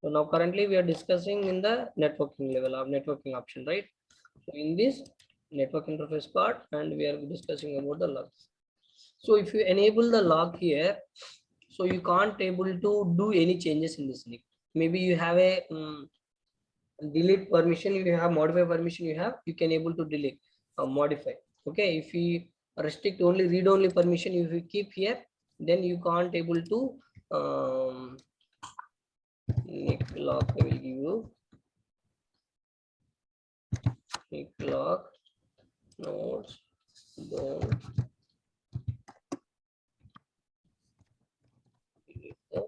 [SPEAKER 1] So now currently we are discussing in the networking level of networking option, right? So in this network interface part, and we are discussing about the logs. So if you enable the log here, so you can't able to do any changes in this NIC. Maybe you have a delete permission, you have modify permission, you can able to delete modify. Okay, if we restrict only read only permission, if you keep here, then you can't able to nick lock. I will give you nick lock nodes don't delete the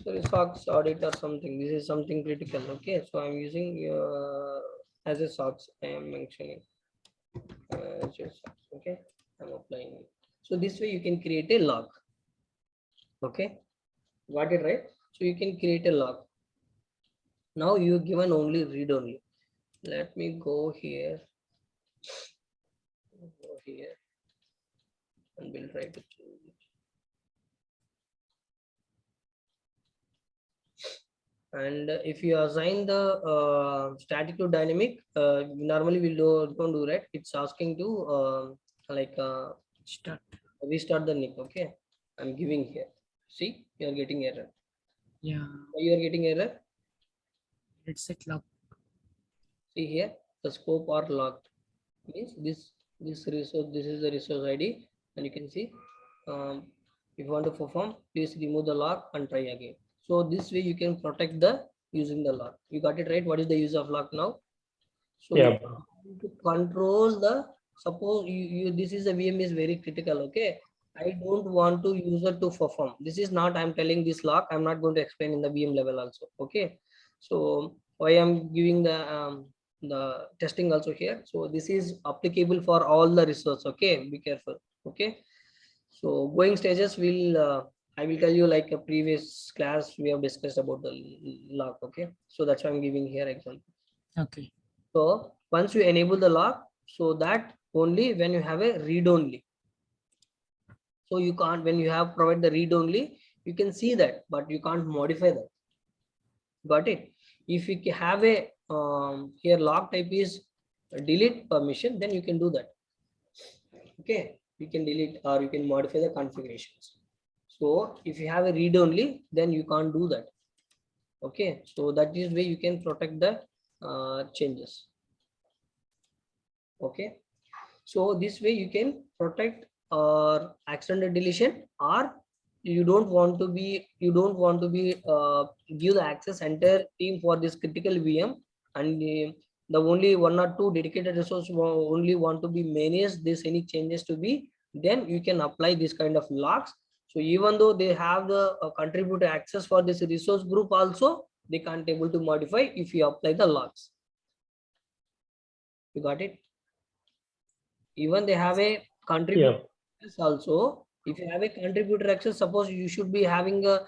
[SPEAKER 1] so SOX audit or something. This is something critical. Okay, so I'm using as a SOX. I am mentioning okay, I'm applying it. So this way you can create a log. Okay, got it, right? So you can create a log. Now you given only read only. Let me go here, and we'll try to change it. And if you assign the static to dynamic, normally we don't do that. It's asking to like restart the NIC. Okay, I'm giving here. See, you are getting error.
[SPEAKER 2] Yeah.
[SPEAKER 1] You are getting error.
[SPEAKER 2] Let's set lock.
[SPEAKER 1] See here, the scope are locked. Means this resource, this is the resource ID, and you can see if you want to perform, please remove the lock and try again. So this way you can protect the using the lock. You got it, right? What is the use of lock now? So
[SPEAKER 3] Yeah.
[SPEAKER 1] to control the, suppose you this is a VM is very critical. Okay, I don't want to user to perform. This is not, I'm telling this lock, I'm not going to explain in the VM level also. Okay, so why I'm giving the testing also here. So this is applicable for all the resource. Okay, be careful. Okay, so going stages will I will tell you like a previous class we have discussed about the lock. Okay, so that's why I'm giving here example.
[SPEAKER 2] Okay.
[SPEAKER 1] So once you enable the lock, so that only when you have a read only. So you can't, when you have provide the read only, you can see that, but you can't modify that. Got it? If you have a here log type is delete permission, then you can do that. Okay, you can delete or you can modify the configurations. So if you have a read only, then you can't do that. Okay, so that is way you can protect the changes. Okay, so this way you can protect accidental deletion, or you don't want to be give the access entire team for this critical VM, and the only one or two dedicated resource only want to be manage this any changes to be, then you can apply this kind of locks. So even though they have the contributor access for this resource group also, they can't able to modify if you apply the locks. You got it? Even they have a contributor access also. If you have a contributor access, suppose you should be having a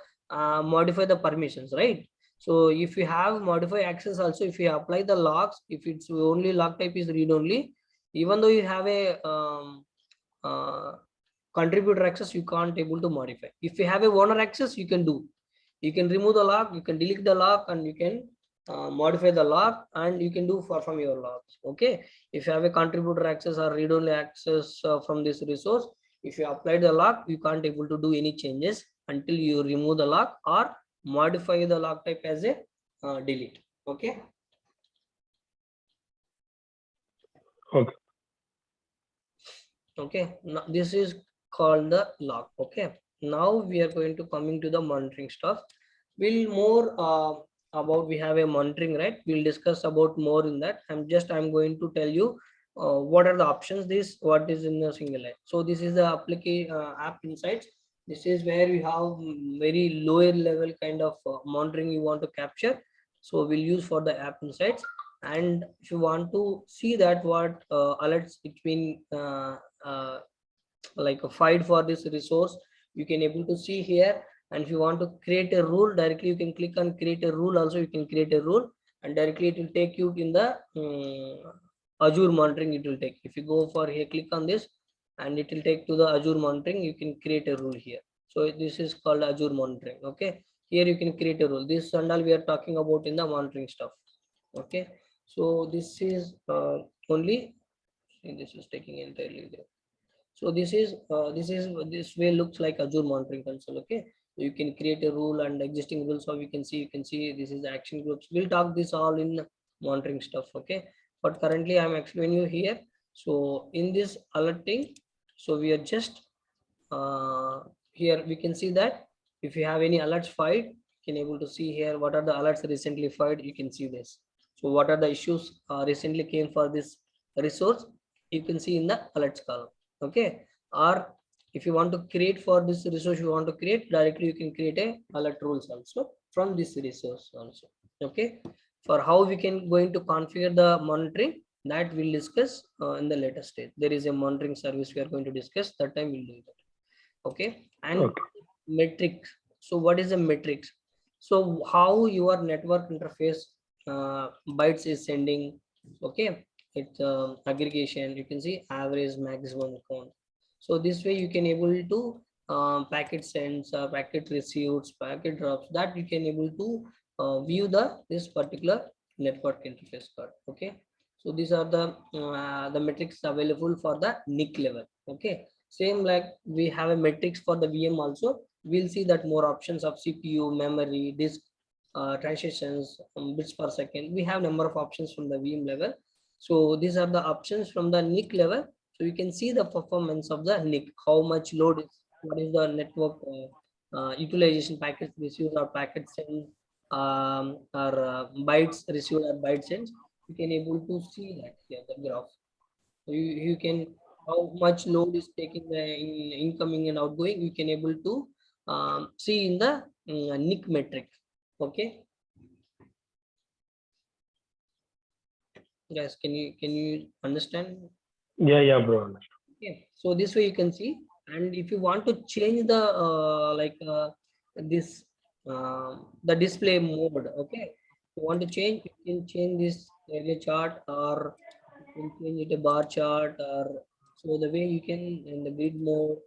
[SPEAKER 1] modify the permissions, right? So if you have modify access also, if you apply the logs, if it's only log type is read only, even though you have a uh, contributor access, you can't able to modify. If you have a owner access, you can do. You can remove the log, you can delete the log, and you can modify the log, and you can do from your logs. Okay, if you have a contributor access or read only access from this resource, if you apply the log, you can't able to do any changes until you remove the log or modify the log type as a delete. Okay.
[SPEAKER 3] Okay.
[SPEAKER 1] Okay, now this is called the log. Okay, now we are going to coming to the monitoring stuff. We'll more about, we have a monitoring, right? We'll discuss about more in that. I'm going to tell you what are the options, this what is in a single line. So this is the application app insights. This is where we have very lower level kind of monitoring you want to capture. So we'll use for the app insights. And if you want to see that what alerts it's been like a fight for this resource, you can able to see here. And if you want to create a rule directly, you can click on create a rule also. You can create a rule and directly it will take you in the Azure monitoring. It will take, if you go for here, click on this and it will take to the Azure monitoring. You can create a rule here. So this is called Azure monitoring. Okay, here you can create a rule. This and all we are talking about in the monitoring stuff. Okay, so this is only, this is taking entirely there. So this way looks like Azure monitoring console. Okay, you can create a rule and existing rules. So you can see this is action groups. We'll talk this all in monitoring stuff. Okay, but currently I'm explaining you here. So in this alerting, so we are just here we can see that if you have any alerts filed, you can able to see here what are the alerts recently filed. You can see this. So what are the issues recently came for this resource, you can see in the alerts column. Okay, or if you want to create for this resource, you want to create directly, you can create a alert rules also from this resource also. Okay, for how we can going to configure the monitoring, that we'll discuss in the later stage. There is a monitoring service we are going to discuss, that time we'll do that. Okay, and
[SPEAKER 3] Okay.
[SPEAKER 1] metrics. So what is a metrics? So how your network interface bytes is sending. Okay, it's aggregation. You can see average maximum count. So this way you can able to packet sends, packet receives, packet drops, that you can able to view the this particular network interface card. Okay, so these are the metrics available for the NIC level. Okay, same like we have a metrics for the VM also. We'll see that more options of CPU, memory, disk, transitions, bits per second. We have number of options from the VM level. So these are the options from the NIC level. So you can see the performance of the NIC, how much load is, what is the network utilization, packets received or packet sent, or bytes received or bytes sent. You can able to see that here, the graph. So you can, how much load is taking the incoming and outgoing, you can able to see in the NIC metric. Okay, guys, can you understand?
[SPEAKER 3] Yeah, bro.
[SPEAKER 1] Okay, so this way you can see. And if you want to change the this the display mode, okay, you want to change, you can change this area chart, or you can change it a bar chart, or so the way you can in the grid mode,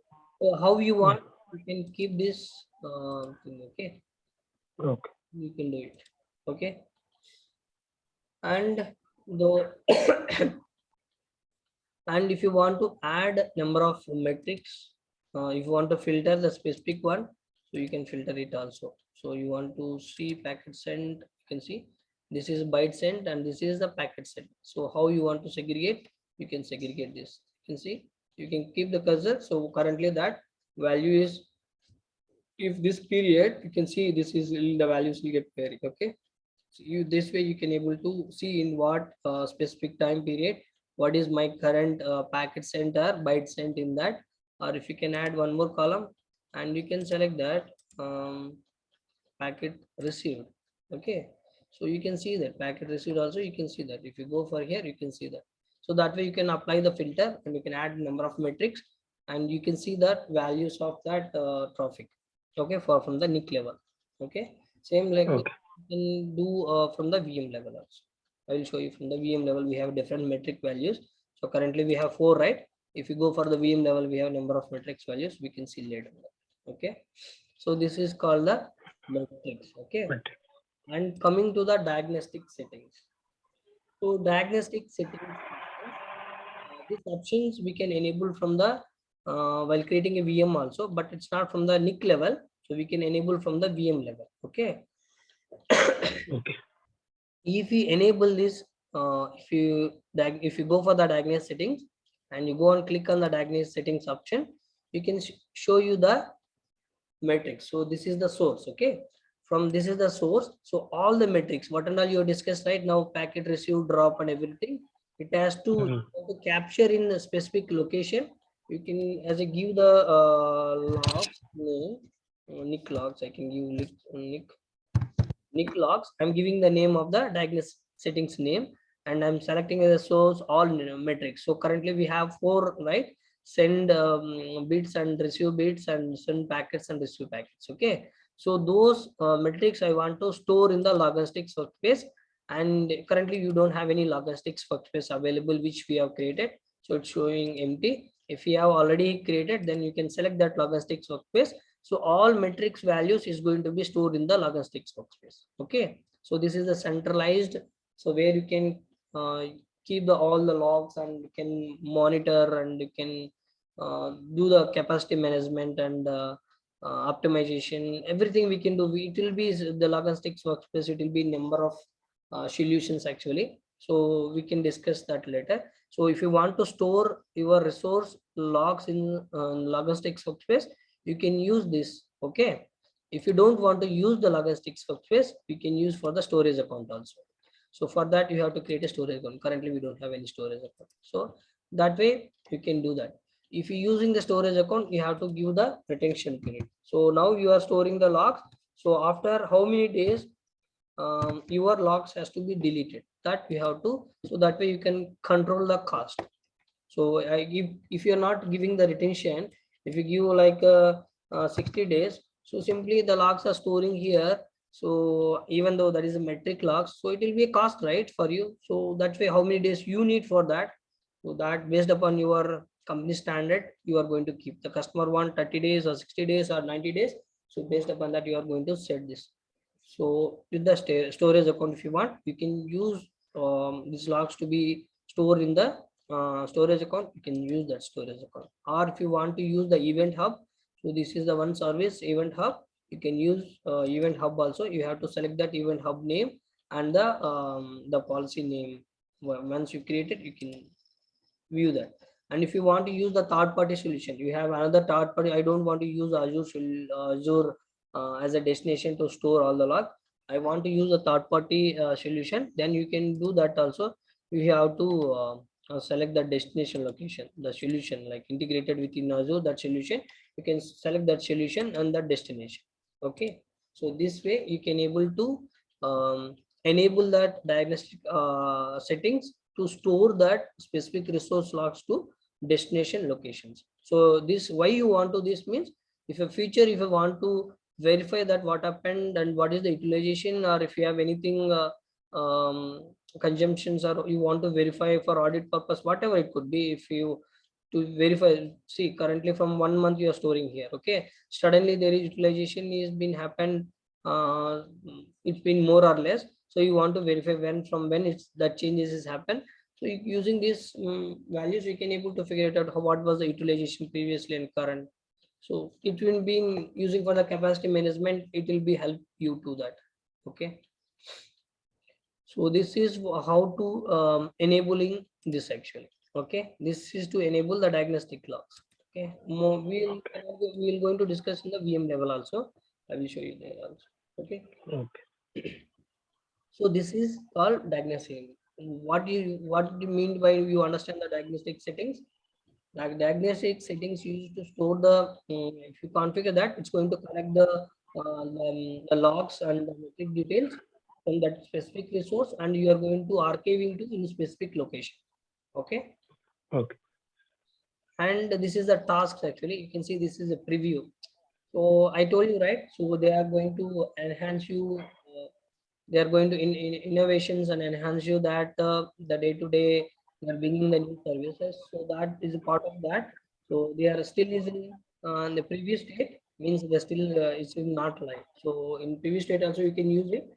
[SPEAKER 1] So how you want, you can keep this thing, okay?
[SPEAKER 3] Okay.
[SPEAKER 1] You can do it, okay? And the and if you want to add number of metrics, if you want to filter the specific one, so you can filter it also. So you want to see packet sent, you can see this is byte sent and this is the packet sent. So how you want to segregate, you can segregate this, you can see, you can keep the cursor. So currently that value is, if this period, you can see this is the values will get pairing, okay? So you, this way you can able to see in what specific time period what is my current packet sent or byte sent in that. Or if you can add one more column and you can select that packet received, okay? So you can see that packet received also, you can see that if you go for here you can see that. So that way you can apply the filter and you can add number of metrics and you can see that values of that traffic, okay, for from the NIC level, okay? Same like this,
[SPEAKER 3] Okay.
[SPEAKER 1] you can do from the VM level also. I will show you from the VM level we have different metric values. So currently we have 4, right? If you go for the VM level we have number of metrics values, we can see later, okay? So this is called the metrics, okay?
[SPEAKER 3] But
[SPEAKER 1] And coming to the diagnostic settings. So diagnostic settings, these options we can enable from the while creating a VM also, but it's not from the NIC level. So we can enable from the VM level, okay?
[SPEAKER 3] okay.
[SPEAKER 1] If you enable this, if you go for the diagnostic settings and you go and click on the diagnostic settings option, you can show you the metrics. So this is the source, okay? From this is the source. So all the metrics, what and all you discussed right now, packet received, drop and everything, it has to,
[SPEAKER 3] Mhm.
[SPEAKER 1] capture in a specific location. You can as a give the logs name, nick logs, I can give nick logs. I'm giving the name of the diagnostic settings name and I'm selecting as a source all metrics. So currently we have 4, right? Send bits and receive bits and send packets and receive packets, okay? So those metrics I want to store in the logistics workspace, and currently you don't have any logistics workspace available which we have created, so it's showing empty. If you have already created, then you can select that logistics workspace. So all metrics values is going to be stored in the logistics workspace, okay? So this is the centralized, so where you can keep the all the logs and you can monitor and you can do the capacity management and optimization, everything we can do. It will be the logistics workspace, it will be number of solutions actually, so we can discuss that later. So if you want to store your resource logs in logistics workspace, you can use this, okay? If you don't want to use the logistics workspace, you can use for the storage account also. So for that you have to create a storage account. Currently we don't have any storage account, so that way you can do that. If you're using the storage account, you have to give the retention period. So now you are storing the logs, so after how many days your logs has to be deleted, that you have to, so that way you can control the cost. So I give, if you're not giving the retention, if you give like 60 days, so simply the logs are storing here. So even though that is a metric logs, so it will be a cost, right, for you. So that way how many days you need for that, so that based upon your company standard you are going to keep. The customer want 30 days or 60 days or 90 days, so based upon that you are going to set this. So with the storage account, if you want, you can use these logs to be stored in the storage account. You can use that storage account. Or if you want to use the event hub, so this is the one service, event hub. You can use event hub also. You have to select that event hub name and the policy name. Once you create it, you can view that. And if you want to use the third party solution, you have another third party. I don't want to use Azure as a destination to store all the log. I want to use a third party solution, then you can do that also. You have to select the destination location, the solution like integrated within Azure, that solution you can select that solution and the destination, okay? So this way you can able to enable that diagnostic settings to store that specific resource logs to destination locations. So this, why you want to, this means if a feature, if you want to verify that what happened and what is the utilization, or if you have anything consumptions, or you want to verify for audit purpose, whatever it could be, if you to verify. See, currently from 1 month you are storing here. Okay, suddenly there is utilization is been happened. It's been more or less. So you want to verify when from when it's that changes has happened. So using these values, we can able to figure it out what was the utilization previously and current. So it will be using for the capacity management. It will be help you to that. Okay. So this is how to enabling this actually. Okay, this is to enable the diagnostic logs. Okay, we'll going to discuss in the VM level also. I will show you there also. Okay.
[SPEAKER 3] Okay.
[SPEAKER 1] So this is called diagnostic. What do you mean by you understand the diagnostic settings? Like diagnostic settings used to store the if you configure that, it's going to collect the logs and the metric details from that specific resource, and you are going to archiving to in specific location. Okay,
[SPEAKER 3] Okay.
[SPEAKER 1] and this is the tasks actually. You can see this is a preview. So I told you, right? So they are going to enhance you. They are going to in innovations and enhance you that the day to day they are bringing the new services. So that is a part of that. So they are still using the previous state, means they still it's still not live. So in previous state also you can use it,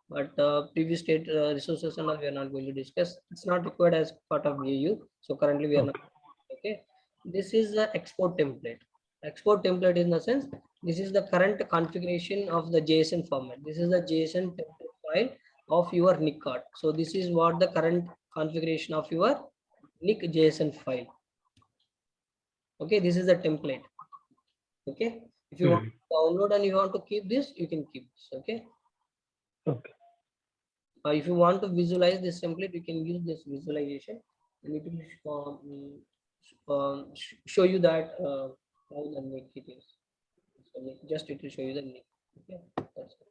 [SPEAKER 1] but previous state resources and all we are not going to discuss. It's not required as part of BAU. So currently we are not.
[SPEAKER 3] Okay.
[SPEAKER 1] Okay, this is the export template. Export template in the sense, this is the current configuration of the JSON format. This is the JSON template file of your NIC card. So this is what the current configuration of your NIC JSON file. Okay, this is the template. Okay, if you want to download and you want to keep this, you can keep this. Okay,
[SPEAKER 3] Okay.
[SPEAKER 1] if you want to visualize this template, you can use this visualization, and it will show you that how the NIC it is. So just it will show you the NIC. Okay, that's it.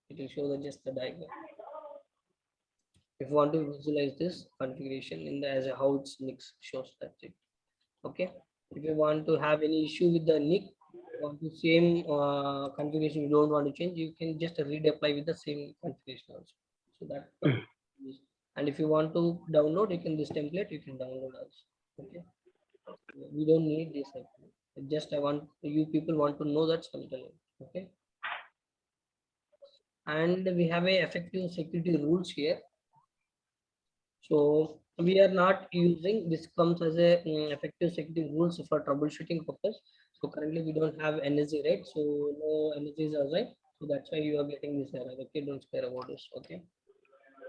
[SPEAKER 1] It will show the just the diagram. If you want to visualize this configuration in the as a how its NIC shows, that's it. Okay, if you want to have any issue with the NIC, want the same configuration, you don't want to change, you can just redeploy with the same configuration also. So that and if you want to download, you can this template you can download also. Okay, we don't need this actually. Just I want you people want to know that something. Okay, and we have a effective security rules here. So we are not using this comes as a effective security rules for troubleshooting purpose. So currently we don't have NSG, right? So no NSG is assigned. So that's why you are getting this error. Okay, don't care about this. Okay,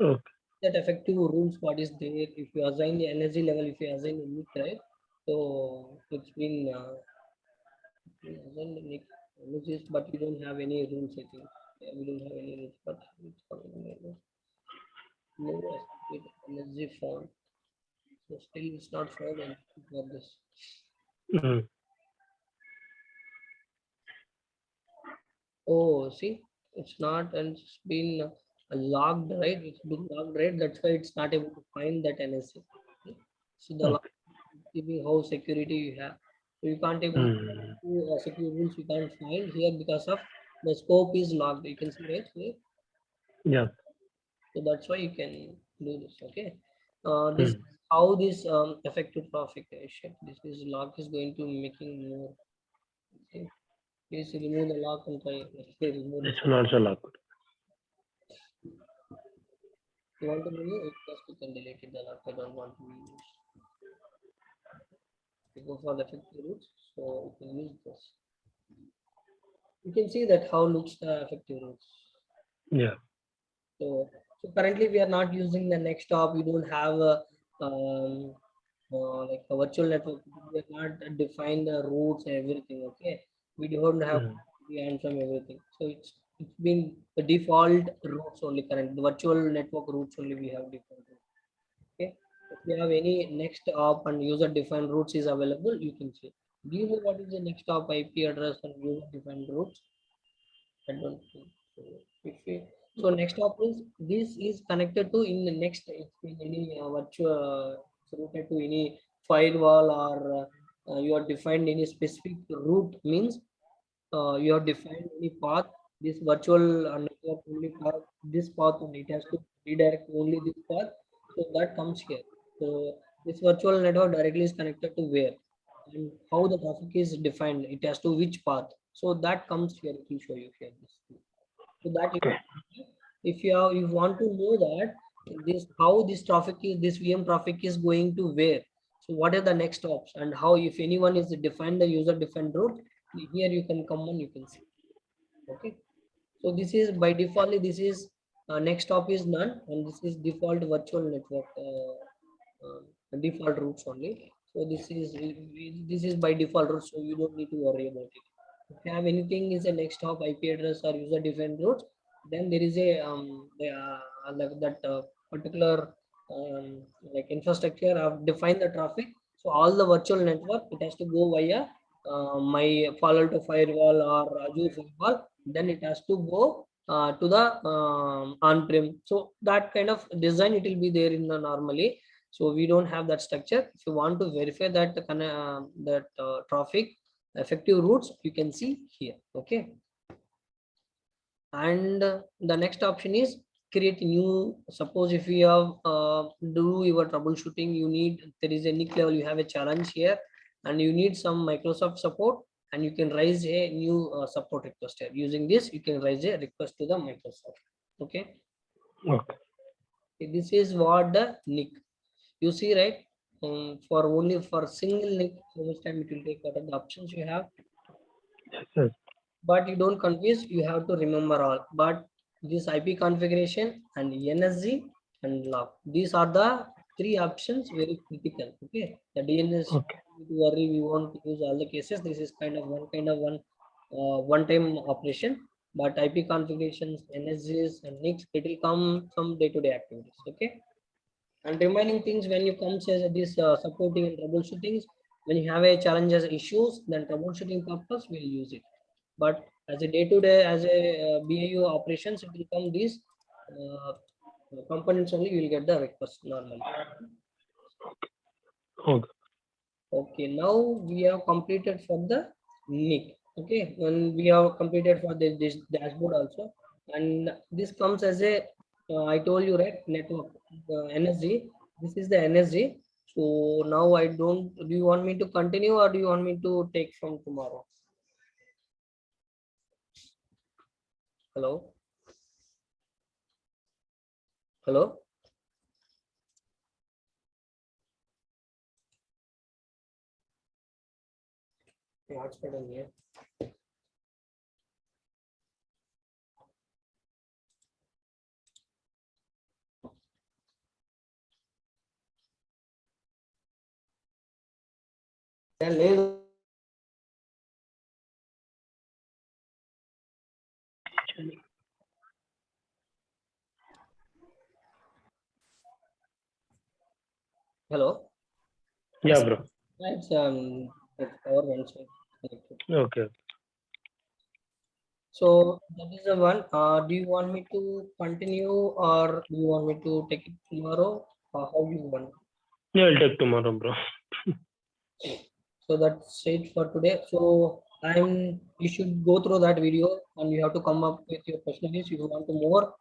[SPEAKER 3] Okay.
[SPEAKER 1] that effective rules what is there? If you assign the NSG level, if you assign the NIC, right? So it's been assigned the NIC NSGs, but we don't have any rules. I think we don't have any rules, but it's coming. No NSG form. So still it's not found and for this.
[SPEAKER 3] Mm.
[SPEAKER 1] Oh, see, it's not and it's been logged, right? It's been logged, right? That's why it's not able to find that NSC. Okay. So the log
[SPEAKER 3] Okay.
[SPEAKER 1] giving how security you have. So you can't able
[SPEAKER 3] Mm.
[SPEAKER 1] to security rules you can't find here because of the scope is logged. You can see right here.
[SPEAKER 3] Yeah.
[SPEAKER 1] So that's why you can do this. Okay. This
[SPEAKER 3] Mm.
[SPEAKER 1] how this effective traffic this is log is going to making more. Okay. Please remove the lock and try remove this.
[SPEAKER 3] It's not so loud.
[SPEAKER 1] You want to remove it, just you can delete it. The lock I don't want to use. You go for the 50 routes, so you can use this. You can see that how looks the effective routes.
[SPEAKER 3] Yeah.
[SPEAKER 1] So currently we are not using the next stop. We don't have a like a virtual network. We are not define the routes and everything. Okay, we don't have
[SPEAKER 3] Mm.
[SPEAKER 1] and from everything. So it's been the default routes only current. The virtual network routes only we have default routes. Okay, if you have any next op and user defined routes is available, you can see. Do you know what is the next op IP address and user defined routes? I don't think so. If we, so next op means this is connected to in the next it's in any virtual it's routed to any firewall or you are defined any specific route means you have defined any path, this virtual network only path, this path only, it has to redirect only this path. So that comes here. So this virtual network directly is connected to where and how the traffic is defined. It has to which path. So that comes here. It will show you here. So that
[SPEAKER 3] Okay.
[SPEAKER 1] if you want to know that this how this traffic is this VM traffic is going to where. So what are the next stops and how if anyone is defined the user defined route, here you can come and you can see. Okay. So this is by default, this is next stop is none, and this is default virtual network default routes only. So this is by default route, so you don't need to worry about it. If you have anything is a next stop IP address or user defined routes, then there is a like that particular like infrastructure have defined the traffic. So all the virtual network it has to go via my Palo Alto firewall or Azure firewall. Then it has to go to the on-prem. So that kind of design it will be there in the normally. So we don't have that structure. If you want to verify that traffic effective routes, you can see here. Okay. And the next option is create new. Suppose if you have do your troubleshooting, you need there is any level you have a challenge here and you need some Microsoft support, and you can raise a new support request here. Using this you can raise a request to the Microsoft. Okay.
[SPEAKER 3] Okay.
[SPEAKER 1] This is what the NIC you see, right? For only for single NIC how much time it will take, what are the options you have,
[SPEAKER 3] Yes.
[SPEAKER 1] but you don't confuse, you have to remember all. But this IP configuration and NSG and log, these are the three options very critical. Okay, the DNS
[SPEAKER 3] Okay.
[SPEAKER 1] worry, we won't use all the cases. This is kind of one time operation, but IP configurations, NSGs and NICs, it will come from day-to-day activities. Okay, and remaining things when you come as this supporting and troubleshooting, when you have a challenges issues, then troubleshooting purpose will use it. But as a day-to-day, as a BAU operations, it will come these uh, components only. You will get the request normally.
[SPEAKER 3] Okay.
[SPEAKER 1] Okay, now we have completed for the NIC. Okay, when we have completed for this dashboard also, and this comes as a I told you right network NSG. This is the NSG. So now I don't. Do you want me to continue or do you want me to take from tomorrow? Hello. Hello. Hotspot on here. లేదు. Hello.
[SPEAKER 3] Yeah, bro.
[SPEAKER 1] It's power went so connected.
[SPEAKER 3] Okay.
[SPEAKER 1] So that is the one. Do you want me to continue or do you want me to take it tomorrow? How you want?
[SPEAKER 3] Yeah, I'll take tomorrow, bro.
[SPEAKER 1] So that's it for today. So you should go through that video and you have to come up with your questionnaires if you want to more.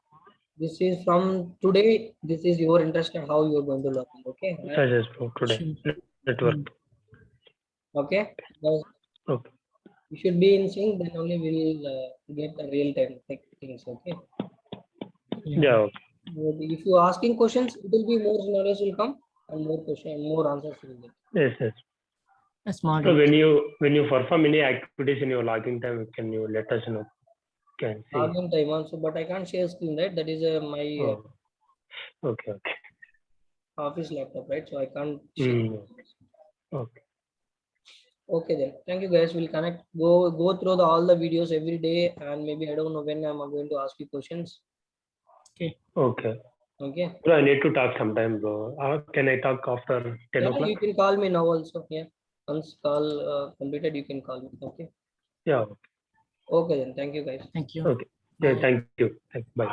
[SPEAKER 1] This is from today. This is your interest and how you are going to learn. Okay.
[SPEAKER 3] Yes, yes, bro. Today.
[SPEAKER 2] Sure.
[SPEAKER 3] Network.
[SPEAKER 1] Okay. Guys,
[SPEAKER 3] Okay.
[SPEAKER 1] you should be in sync. Then only we'll get the real time things. Okay.
[SPEAKER 3] Yeah. Okay.
[SPEAKER 1] But if you are asking questions, it will be more scenarios will come and more question, more answers will get.
[SPEAKER 3] Yes, yes.
[SPEAKER 2] A small
[SPEAKER 3] So
[SPEAKER 2] detail.
[SPEAKER 3] when you perform any activities in your logging time, can you let us know? Can see.
[SPEAKER 1] Login time also, but I can't share screen, right? That is my
[SPEAKER 3] Oh. Okay. Okay.
[SPEAKER 1] office laptop, right? So I can't share.
[SPEAKER 3] Okay.
[SPEAKER 1] Okay then. Thank you guys. We'll connect. Go through all the videos every day, and maybe I don't know when I'm going to ask you questions.
[SPEAKER 2] Okay.
[SPEAKER 3] Okay.
[SPEAKER 1] Okay.
[SPEAKER 3] Bro, I need to talk sometime, bro. Can I talk after 10
[SPEAKER 1] Yeah,
[SPEAKER 3] o'clock?
[SPEAKER 1] you can call me now also. Yeah. Once call completed, you can call me. Okay.
[SPEAKER 3] Yeah.
[SPEAKER 1] Okay then. Thank you guys.
[SPEAKER 2] Thank you.
[SPEAKER 3] Okay. Yeah, thank you. Bye.